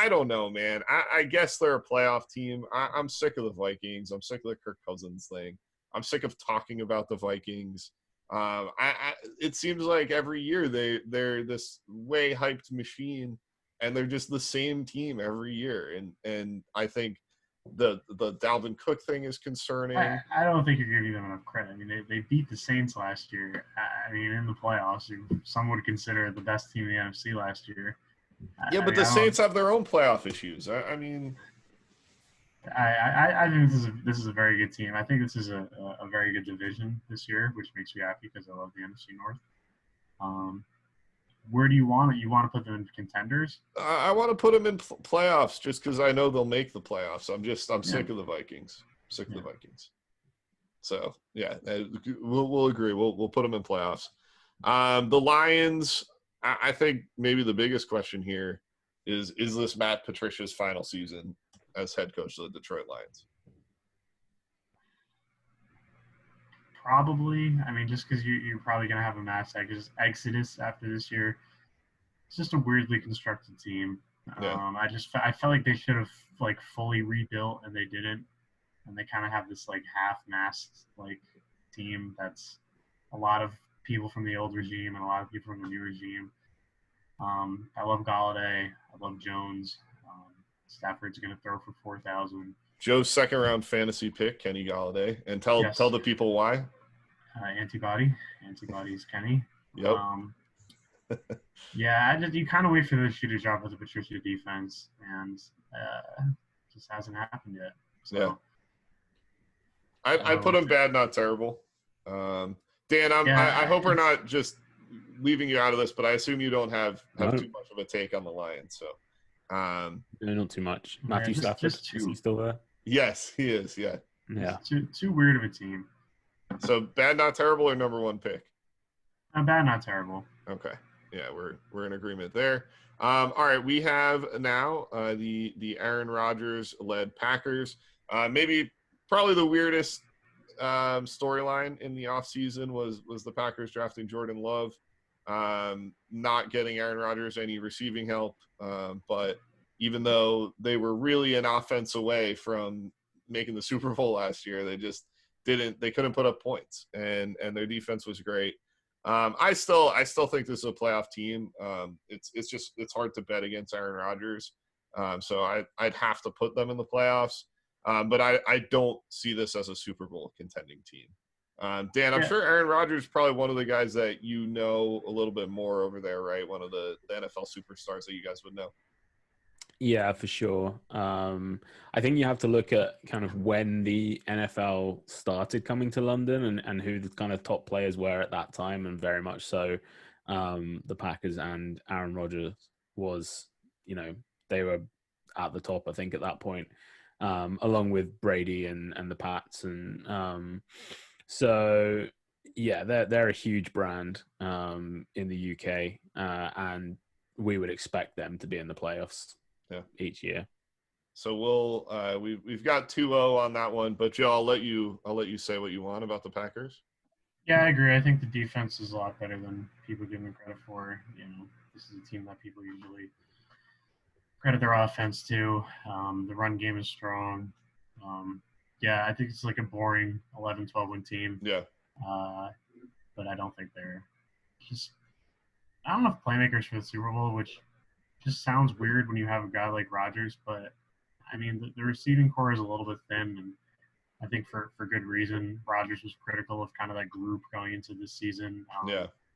don't know, man. I guess they're a playoff team. I'm sick of the Vikings. I'm sick of the Kirk Cousins thing. I'm sick of talking about the Vikings. It seems like every year they're this way hyped machine, and they're just the same team every year. And I think the Dalvin Cook thing is concerning. I don't think you're giving them enough credit. I mean, they beat the Saints last year. I mean, in the playoffs, some would consider the best team in the NFC last year. Yeah, but the Saints have their own playoff issues. I mean, I think this is a very good team. I think this is a very good division this year, which makes me happy because I love the NFC North. Where do you want it? You want to put them in contenders? I want to put them in playoffs just because I know they'll make the playoffs. I'm sick of the Vikings. Sick of the Vikings. So yeah, we'll agree. We'll put them in playoffs. The Lions. I think maybe the biggest question here is this Matt Patricia's final season as head coach of the Detroit Lions? Probably. I mean, just because you're probably going to have a mass exodus after this year. It's just a weirdly constructed team. Yeah. I felt like they should have fully rebuilt, and they didn't. And they kind of have this half-mast team that's a lot of people from the old regime and a lot of people from the new regime. I love Galladay. I love Jones. Stafford's going to throw for 4,000. Joe's second-round fantasy pick, Kenny Galladay. And tell the people why. Antibody's Kenny. Yep. Yeah, you kind of wait for the shoe to drop with the Patricia defense, and it just hasn't happened yet. So, yeah. I put him bad, not terrible. Dan, I hope we're not just leaving you out of this, but I assume you don't have too much of a take on the Lions. So, no, not too much. Matthew just Stafford, is he still there? Yes, he is. Yeah. Too weird of a team. So bad, not terrible, or number one pick? Bad, not terrible. Okay. Yeah, we're in agreement there. All right, we have now the Aaron Rodgers led Packers. Probably the weirdest storyline in the offseason was the Packers drafting Jordan Love, not getting Aaron Rodgers any receiving help. But even though they were really an offense away from making the Super Bowl last year, they couldn't put up points, and their defense was great. I still think this is a playoff team. It's hard to bet against Aaron Rodgers. So I'd have to put them in the playoffs. But I don't see this as a Super Bowl contending team. Dan, I'm sure Aaron Rodgers is probably one of the guys that you know a little bit more over there, right? One of the NFL superstars that you guys would know. Yeah, for sure. I think you have to look at kind of when the NFL started coming to London and who the kind of top players were at that time, and very much so the Packers and Aaron Rodgers was, they were at the top, I think, at that point, along with Brady and the Pats. And so, yeah, they're a huge brand in the UK, and we would expect them to be in the playoffs. Each year. So we've got 2-0 on that one, but Joe, I'll let you say what you want about the Packers. Yeah, I agree. I think the defense is a lot better than people give them credit for. This is a team that people usually credit their offense to. The run game is strong. I think it's like a boring 11-12 win team. Yeah. But I don't think they're just. I don't know if playmakers for the Super Bowl, which just sounds weird when you have a guy like Rodgers, but I mean the receiving core is a little bit thin, and I think for good reason. Rodgers was critical of kind of that group going into this season.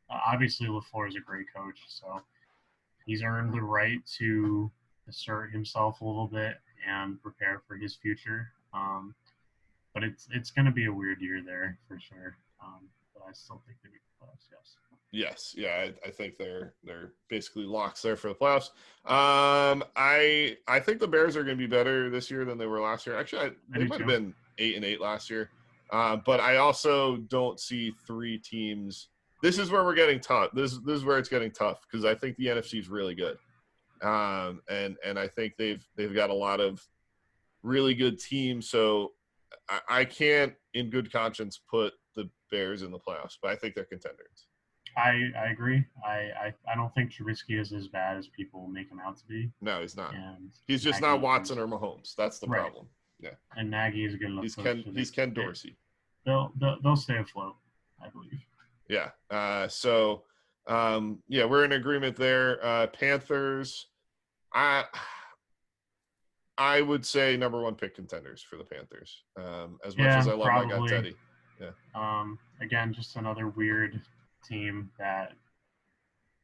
Obviously LaFleur is a great coach, so he's earned the right to assert himself a little bit and prepare for his future. But it's going to be a weird year there for sure. But I still think they make the playoffs. Yes. Yes, yeah, I think they're basically locks there for the playoffs. I think the Bears are going to be better this year than they were last year. Actually, they might have been 8-8 last year. But I also don't see three teams. This is where we're getting tough. This is where it's getting tough because I think the NFC is really good, and I think they've got a lot of really good teams. So I can't, in good conscience, put the Bears in the playoffs, but I think they're contenders. I agree. I don't think Trubisky is as bad as people make him out to be. No, he's not. And he's just not Watson or Mahomes. That's the problem. Yeah. And Nagy is a good enough coach. He's Ken Dorsey. They'll stay afloat, I believe. Yeah. We're in agreement there. Panthers. I would say number one pick contenders for the Panthers. As much as I love my guy Teddy. Yeah. Again, just another weird team that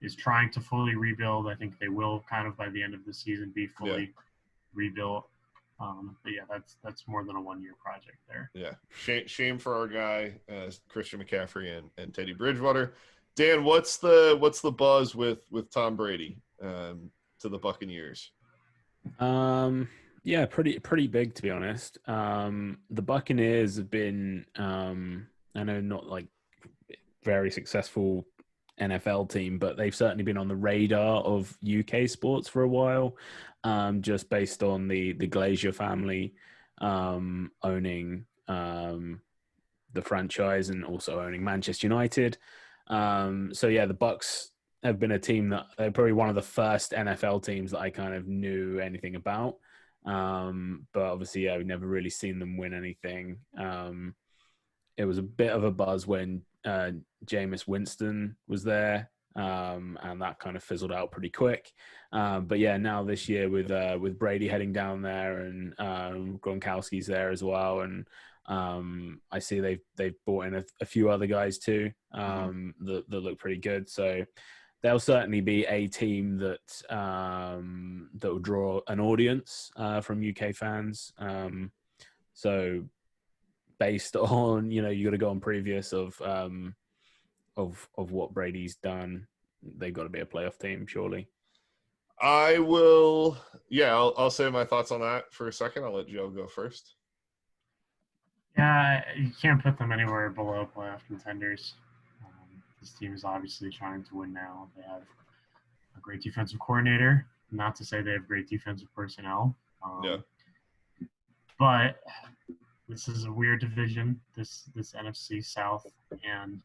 is trying to fully rebuild. I think they will kind of by the end of the season be fully rebuilt. But yeah, that's more than a 1-year project there. Yeah. Shame for our guy, Christian McCaffrey and Teddy Bridgewater. Dan, what's the buzz with Tom Brady to the Buccaneers? Yeah, pretty big, to be honest. The Buccaneers have been, I know not like very successful NFL team, but they've certainly been on the radar of UK sports for a while, just based on the Glazier family owning the franchise and also owning Manchester United. So yeah, the Bucs have been a team that they're probably one of the first NFL teams that I kind of knew anything about. But obviously, we've never really seen them win anything. It was a bit of a buzz when Jameis Winston was there, and that kind of fizzled out pretty quick. But yeah, now this year with Brady heading down there and Gronkowski's there as well, and I see they've brought in a few other guys too that look pretty good. So they'll certainly be a team that will draw an audience from UK fans. So based on, you got to go on previous of of what Brady's done, they've got to be a playoff team, surely. I will. Yeah, I'll say my thoughts on that for a second. I'll let Joe go first. Yeah, you can't put them anywhere below playoff contenders. This team is obviously trying to win now. They have a great defensive coordinator. Not to say they have great defensive personnel. Yeah. But this is a weird division, this NFC South, and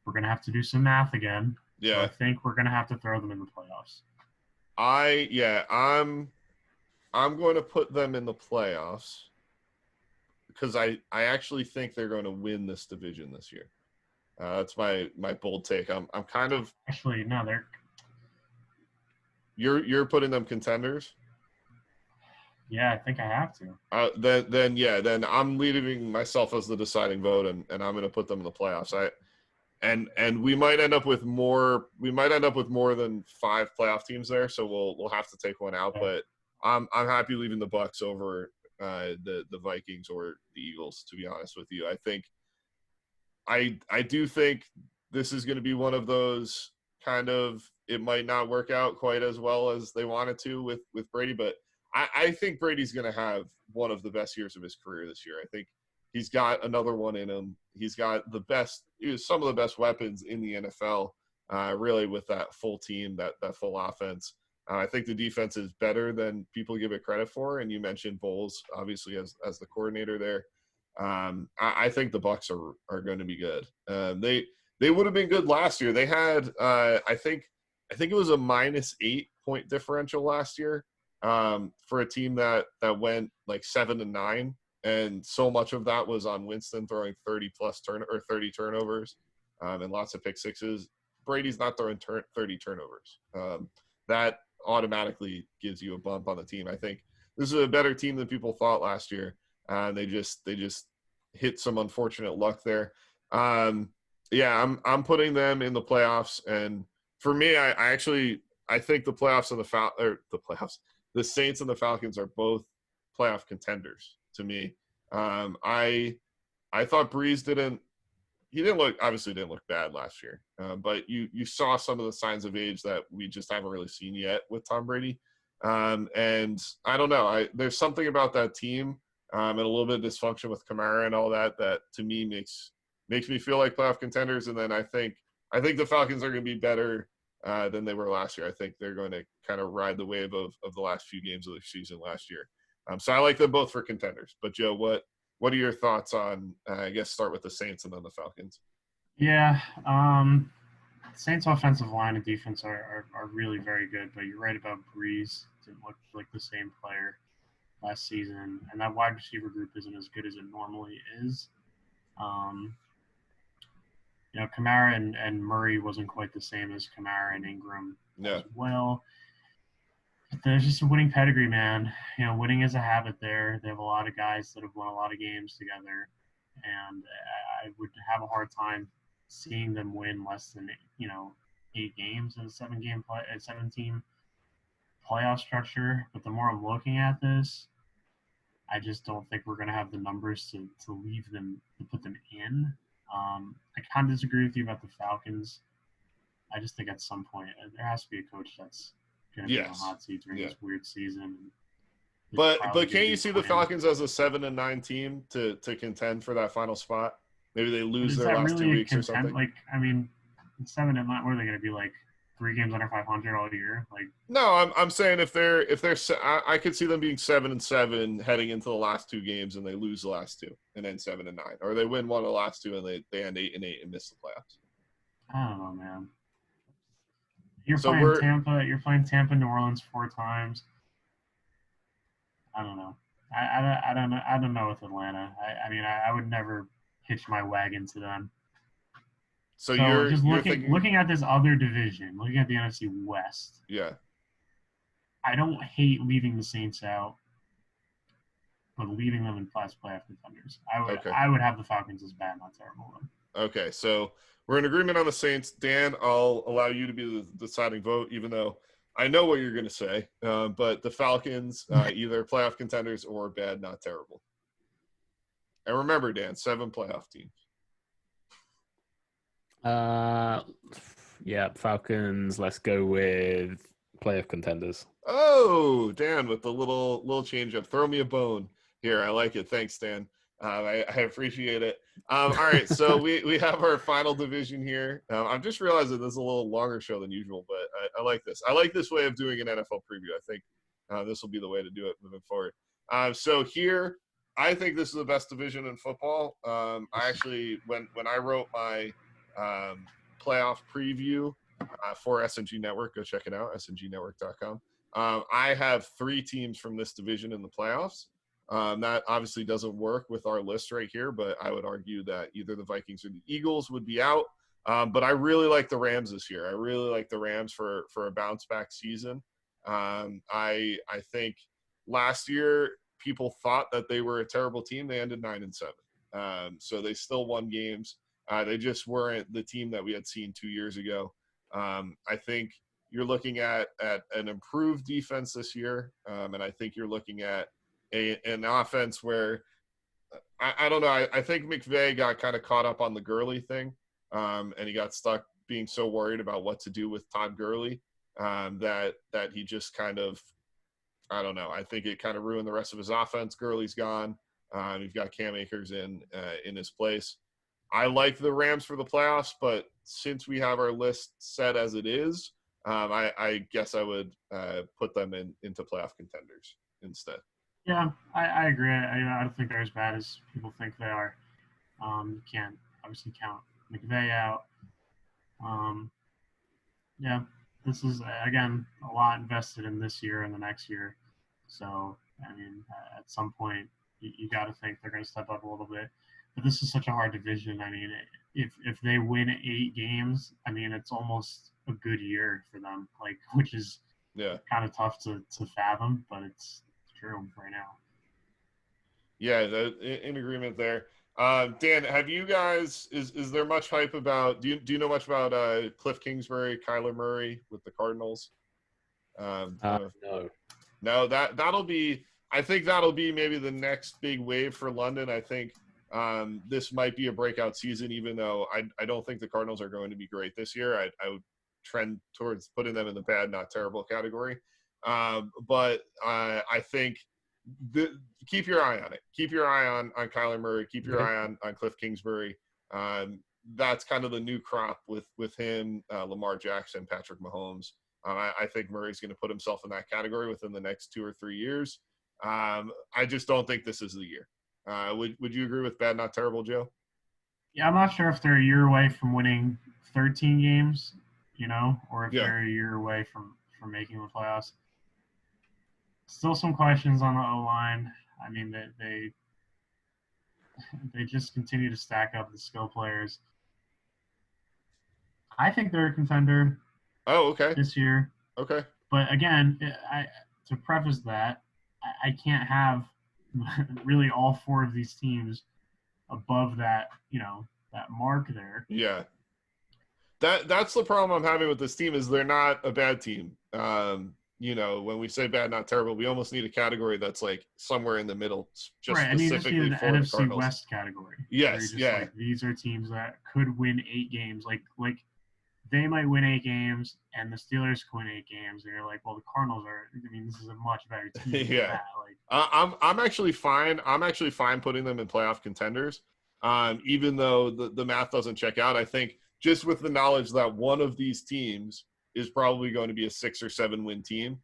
we're going to have to do some math again. Yeah. So I think we're going to have to throw them in the playoffs. I'm going to put them in the playoffs because I actually think they're going to win this division this year. That's my bold take. I'm kind of actually no. They're you're putting them contenders. Yeah, I think I have to. Then I'm leaving myself as the deciding vote, and I'm going to put them in the playoffs. And we might end up with more. We might end up with more than 5 playoff teams there, so we'll have to take one out. Yeah. But I'm happy leaving the Bucs over the Vikings or the Eagles. To be honest with you, I think I do think this is going to be one of those kind of, it might not work out quite as well as they wanted to with Brady, but I think Brady's going to have one of the best years of his career this year. I think he's got another one in him. He's got some of the best weapons in the NFL, really, with that full team, that full offense. I think the defense is better than people give it credit for. And you mentioned Bowles, obviously, as the coordinator there. I think the Bucs are going to be good. They would have been good last year. They had, I think it was a -8 point differential last year. For a team that went like 7-9, and so much of that was on Winston throwing 30 turnovers, and lots of pick sixes. Brady's not throwing 30 turnovers. That automatically gives you a bump on the team. I think this is a better team than people thought last year. They just hit some unfortunate luck there. Yeah, I'm putting them in the playoffs, and for me, I think the playoffs and the Saints and the Falcons are both playoff contenders to me. I thought Breeze didn't look bad last year, but you saw some of the signs of age that we just haven't really seen yet with Tom Brady. And I don't know, there's something about that team and a little bit of dysfunction with Kamara and all that to me makes me feel like playoff contenders. And then I think the Falcons are going to be better than they were last year. I think they're going to kind of ride the wave of the last few games of the season last year. So I like them both for contenders. But Joe, what are your thoughts on, I guess, start with the Saints and then the Falcons? Yeah, Saints offensive line and defense are really very good, but you're right about Breeze. Didn't look like the same player last season, and that wide receiver group isn't as good as it normally is. Kamara and Murray wasn't quite the same as Kamara and Ingram as well. But there's just a winning pedigree, man. Winning is a habit there. They have a lot of guys that have won a lot of games together, and I would have a hard time seeing them win less than 8 games in a 7-team playoff structure. But the more I'm looking at this, I just don't think we're going to have the numbers to leave them, to put them in. I kind of disagree with you about the Falcons. I just think at some point there has to be a coach that's going to be on a hot seat during this weird season. But can't you see the Falcons as a 7-9 team to contend for that final spot? Maybe they lose their last really 2 weeks or something. 7-9. What are they going to be like? 3 games under 500 all year? No, I'm saying if they're I could see them being 7-7 heading into the last 2 games, and they lose the last 2 and then 7-9, or they win one of the last 2 and they end 8-8 and miss the playoffs. I don't know, man. You're playing Tampa, New Orleans 4 times. I don't know. I don't know with Atlanta. I would never hitch my wagon to them. So you're just thinking, looking at this other division, looking at the NFC West. Yeah. I don't hate leaving the Saints out, but leaving them in playoff contenders. I would have the Falcons as bad, not terrible. Okay, so we're in agreement on the Saints. Dan, I'll allow you to be the deciding vote, even though I know what you're going to say. But the Falcons, either playoff contenders or bad, not terrible. And remember, Dan, 7 playoff teams. Yeah, Falcons. Let's go with playoff contenders. Oh, Dan with the little change up. Throw me a bone here. I like it. Thanks, Dan. I appreciate it. All right, so we have our final division here. I'm just realizing this is a little longer show than usual, but I like this. I like this way of doing an NFL preview. I think this will be the way to do it moving forward. So here, I think this is the best division in football. I actually, when I wrote my playoff preview for SNG Network, go check it out, sngnetwork.com. I have 3 teams from this division in the playoffs. That obviously doesn't work with our list right here, but I would argue that either the Vikings or the Eagles would be out. But I really like the Rams this year. I really like the Rams for a bounce back season. I think last year people thought that they were a terrible team. They ended 9-7, so they still won games. They just weren't the team that we had seen 2 years ago. I think you're looking at an improved defense this year, and I think you're looking at an offense where I don't know. I think McVay got kind of caught up on the Gurley thing, and he got stuck being so worried about what to do with Todd Gurley that he just kind of, I don't know. I think it kind of ruined the rest of his offense. Gurley's gone. You've got Cam Akers in his place. I like the Rams for the playoffs, but since we have our list set as it is, I guess I would put them into playoff contenders instead. Yeah, I agree. I don't think they're as bad as people think they are. You can't obviously count McVay out. Yeah, this is, again, a lot invested in this year and the next year. So, I mean, at some point, you got to think they're going to step up a little bit. But this is such a hard division. I mean, if they win 8 games, I mean, it's almost a good year for them, like, which is kind of tough to fathom, but it's true right now. Yeah, in agreement there. Dan, have you guys, is there much hype about, do you know much about Cliff Kingsbury, Kyler Murray with the Cardinals? No, that'll be, I think that'll be maybe the next big wave for London. I think this might be a breakout season, even though I don't think the Cardinals are going to be great this year. I would trend towards putting them in the bad, not terrible category. But I think keep your eye on it. Keep your eye on Kyler Murray. Keep your eye on Cliff Kingsbury. That's kind of the new crop with him, Lamar Jackson, Patrick Mahomes. I think Murray's going to put himself in that category within the next 2 or 3 years. I just don't think this is the year. Would you agree with bad, not terrible, Joe? Yeah, I'm not sure if they're a year away from winning 13 games, or if they're a year away from making the playoffs. Still some questions on the O-line. I mean, they just continue to stack up the skill players. I think they're a contender. Oh, okay. This year. Okay. But again, to preface that, I can't have really all 4 of these teams above that, that mark there. Yeah. That's the problem I'm having with this team is they're not a bad team. When we say bad, not terrible, we almost need a category that's like somewhere in the middle, just right. specifically I mean, for NFC the Cardinals. West category. Yes, yeah. Like, these are teams that could win 8 games. Like they might win 8 games, and the Steelers could win 8 games, and you're like, well, the Cardinals are. I mean, this is a much better team. Yeah. Than that. I'm actually fine. I'm actually fine putting them in playoff contenders, even though the math doesn't check out. I think just with the knowledge that one of these teams is probably going to be a 6 or 7 win team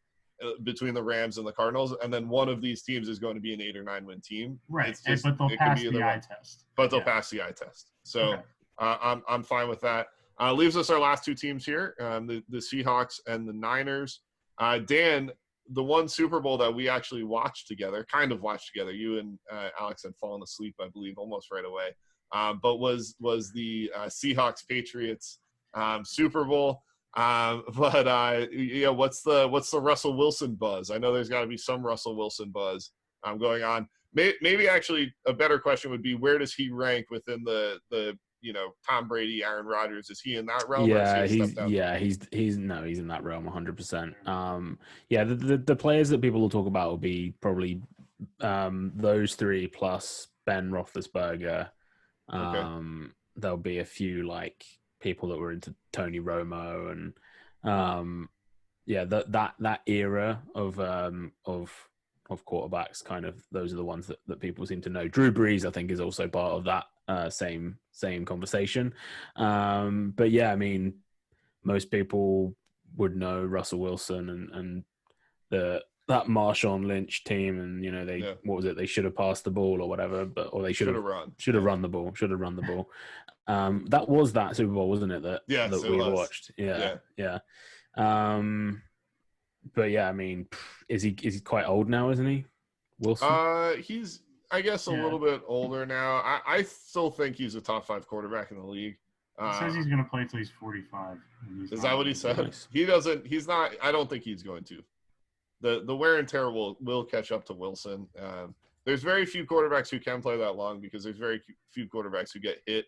between the Rams and the Cardinals, and then one of these teams is going to be an 8 or 9 win team. Right, but they'll pass the eye test. But they'll pass the eye test. So okay. I'm fine with that. Leaves us our last 2 teams here, the Seahawks and the Niners. Dan, the one Super Bowl that we actually watched together, you and Alex had fallen asleep, I believe, almost right away, but was the Seahawks-Patriots Super Bowl. What's the Russell Wilson buzz? I know there's got to be some Russell Wilson buzz going on. Maybe actually a better question would be, where does he rank within the Tom Brady, Aaron Rodgers? Is he in that realm? Yeah, he's in that realm 100%. The players that people will talk about will be probably those 3 plus Ben Roethlisberger. Okay. There'll be a few like people that were into Tony Romo and that era of quarterbacks, kind of those are the ones that people seem to know. Drew Brees, I think, is also part of that same conversation. But yeah, I mean, most people would know Russell Wilson and that Marshawn Lynch team, and what was it? They should have passed the ball or whatever, or they should have run the ball. Should have run the ball. That was that Super Bowl, wasn't it? That we watched. Yeah. But yeah, I mean, is he quite old now, isn't he, Wilson? He's, I guess, a little bit older now. I still think he's a top 5 quarterback in the league. He says he's going to play till he's 45. Is that what he said? Nice. He's not. I don't think he's going to. The wear and tear will catch up to Wilson. There's very few quarterbacks who can play that long because there's very few quarterbacks who get hit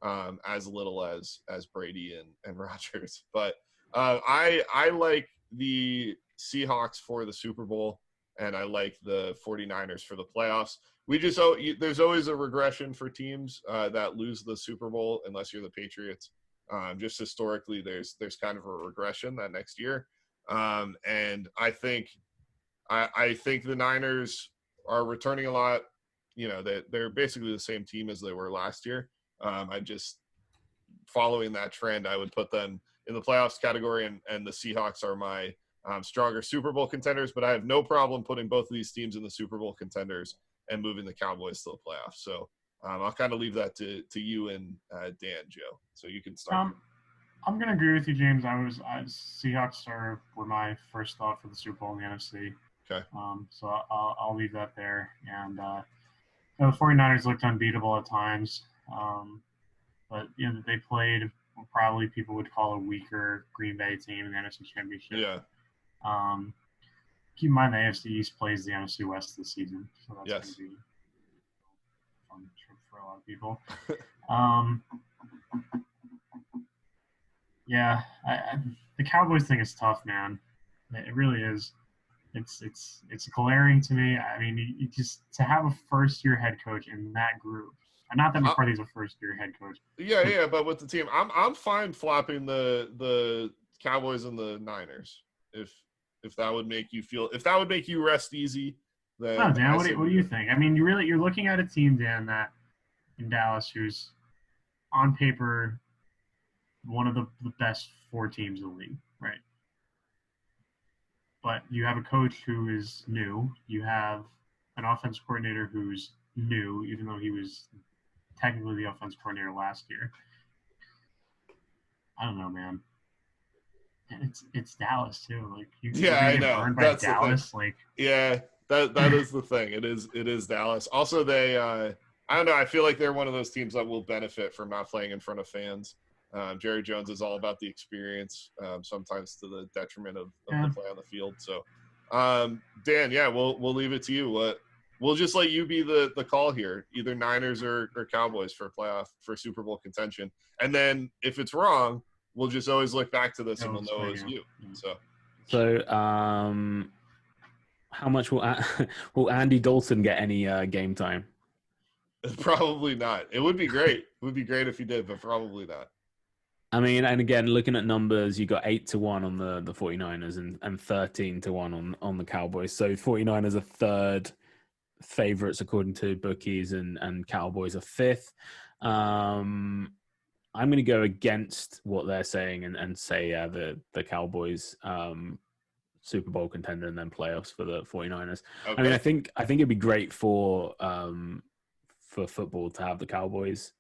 as little as Brady and Rodgers. But I like the Seahawks for the Super Bowl, and I like the 49ers for the playoffs. There's always a regression for teams that lose the Super Bowl unless you're the Patriots. Just historically, there's kind of a regression that next year. And I think the Niners are returning a lot. They're basically the same team as they were last year. I just, following that trend, I would put them in the playoffs category, and the Seahawks are my stronger Super Bowl contenders. But I have no problem putting both of these teams in the Super Bowl contenders and moving the Cowboys to the playoffs. So I'll kind of leave that to you and Dan, Joe. So you can start. I'm going to agree with you, James. Seahawks were my first thought for the Super Bowl in the NFC. Okay. So I'll leave that there. And the 49ers looked unbeatable at times. But they played what probably people would call a weaker Green Bay team in the NFC Championship. Yeah. Keep in mind the AFC East plays the NFC West this season, so that's going to be a fun trip for a lot of people. Yeah, the Cowboys thing is tough, man. It really is. It's glaring to me. I mean, you just to have a first-year head coach in that group. Not that McCarthy's a first-year head coach. Yeah, but with the team, I'm fine flopping the Cowboys and the Niners if that would make you feel, if that would make you rest easy. Then no, Dan, what do you think? I mean, you're looking at a team, Dan, that in Dallas who's on paper one of the best 4 teams in the league, right? But you have a coach who is new. You have an offense coordinator who's new, even though he was technically the offense coordinator last year. I don't know, man. And it's Dallas too. Like I know. Burned by That's Dallas. Like that is the thing. It is Dallas. Also, they I don't know. I feel like they're one of those teams that will benefit from not playing in front of fans. Jerry Jones is all about the experience, sometimes to the detriment of the play on the field. So, Dan, we'll leave it to you. We'll just let you be the call here, either Niners or Cowboys for Super Bowl contention. And then if it's wrong, we'll just always look back to this and we'll know it was you. So, how much will Andy Dalton get any game time? Probably not. It would be great. It would be great if he did, but probably not. I mean, and again, looking at numbers, you got 8-1 on the 49ers and 13-1 on the Cowboys. So 49ers are third favorites according to bookies, and Cowboys are fifth. I'm going to go against what they're saying and say the Cowboys Super Bowl contender and then playoffs for the 49ers. Okay. I mean, I think it'd be great for football to have the Cowboys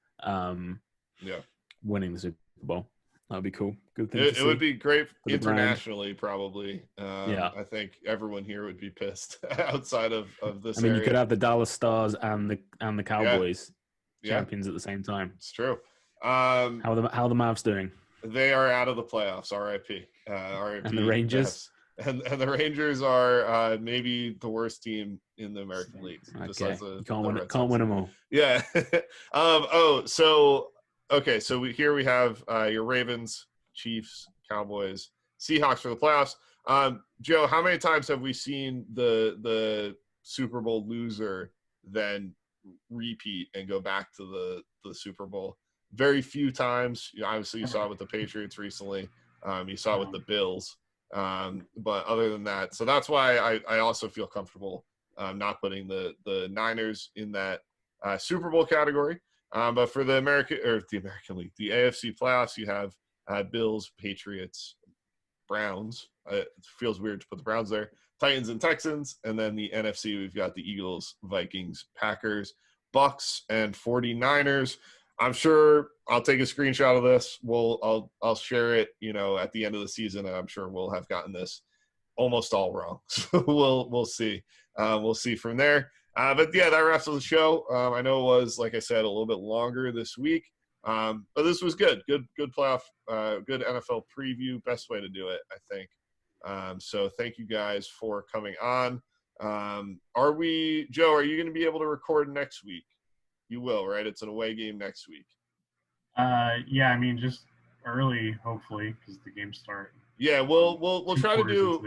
winning the Super Bowl. That'd be cool. Good thing. It would be great internationally, probably. I think everyone here would be pissed outside of this. I mean, area. You could have the Dallas Stars and the Cowboys champions at the same time. It's true. How are the Mavs doing? They are out of the playoffs. R.I.P. And the Rangers. And the Rangers are maybe the worst team in the American League. Okay. Can't win them all. Yeah. So we have your Ravens, Chiefs, Cowboys, Seahawks for the playoffs. Joe, how many times have we seen the Super Bowl loser then repeat and go back to the Super Bowl? very few times. Obviously, you saw it with the Patriots recently. You saw it with the Bills. But other than that, so that's why I also feel comfortable not putting the Niners in that Super Bowl category. But for the American League, the AFC playoffs, you have Bills, Patriots, Browns. It feels weird to put the Browns there. Titans and Texans, and then the NFC, we've got the Eagles, Vikings, Packers, Bucks, and 49ers. I'm sure I'll take a screenshot of this. I'll share it, at the end of the season, and I'm sure we'll have gotten this almost all wrong. So we'll see. We'll see from there. But yeah, that wraps up the show. I know it was, like I said, a little bit longer this week. But this was good. Good playoff, good NFL preview. Best way to do it, I think. So thank you guys for coming on. Joe, are you going to be able to record next week? You will, right? It's an away game next week. Yeah, I mean, just early, hopefully, because the games start. Yeah, we'll try to do.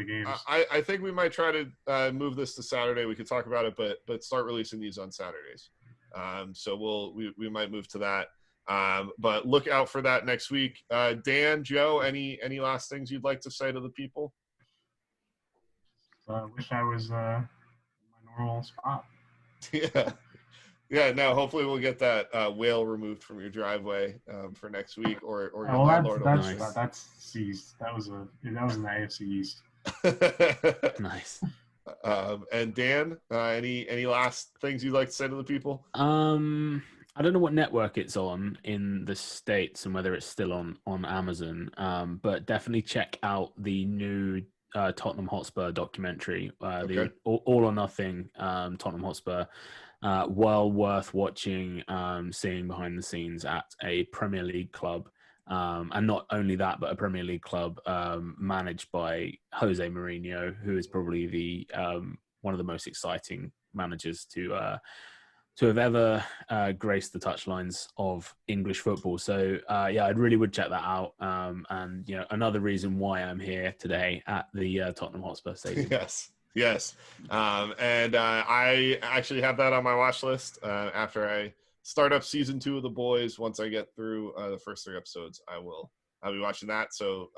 I think we might try to move this to Saturday. We could talk about it, but start releasing these on Saturdays. So we might move to that. But look out for that next week. Dan, Joe, any last things you'd like to say to the people? I wish I was in my normal spot. Yeah. No. Hopefully, we'll get that whale removed from your driveway for next week, or that's seized. That was in the AFC East. Nice. And Dan, any last things you'd like to say to the people? I don't know what network it's on in the States and whether it's still on Amazon, but definitely check out the new Tottenham Hotspur documentary, the All or Nothing Tottenham Hotspur. Well worth watching, seeing behind the scenes at a Premier League club. And not only that, but a Premier League club managed by Jose Mourinho, who is probably the one of the most exciting managers to have ever graced the touchlines of English football. So yeah, I really would check that out. And another reason why I'm here today at the Tottenham Hotspur Stadium. Yes. And I actually have that on my watch list after I start up season 2 of The Boys. Once I get through the first 3 episodes, I'll be watching that. So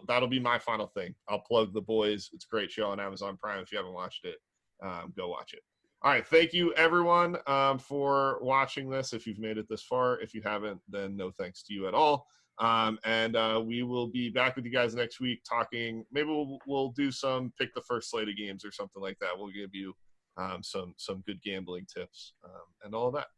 that'll be my final thing. I'll plug The Boys. It's a great show on Amazon Prime. If you haven't watched it, go watch it. All right. Thank you, everyone, for watching this. If you've made it this far, if you haven't, then no thanks to you at all. And we will be back with you guys next week talking. Maybe we'll do some pick the first slate of games or something like that. We'll give you some good gambling tips and all of that.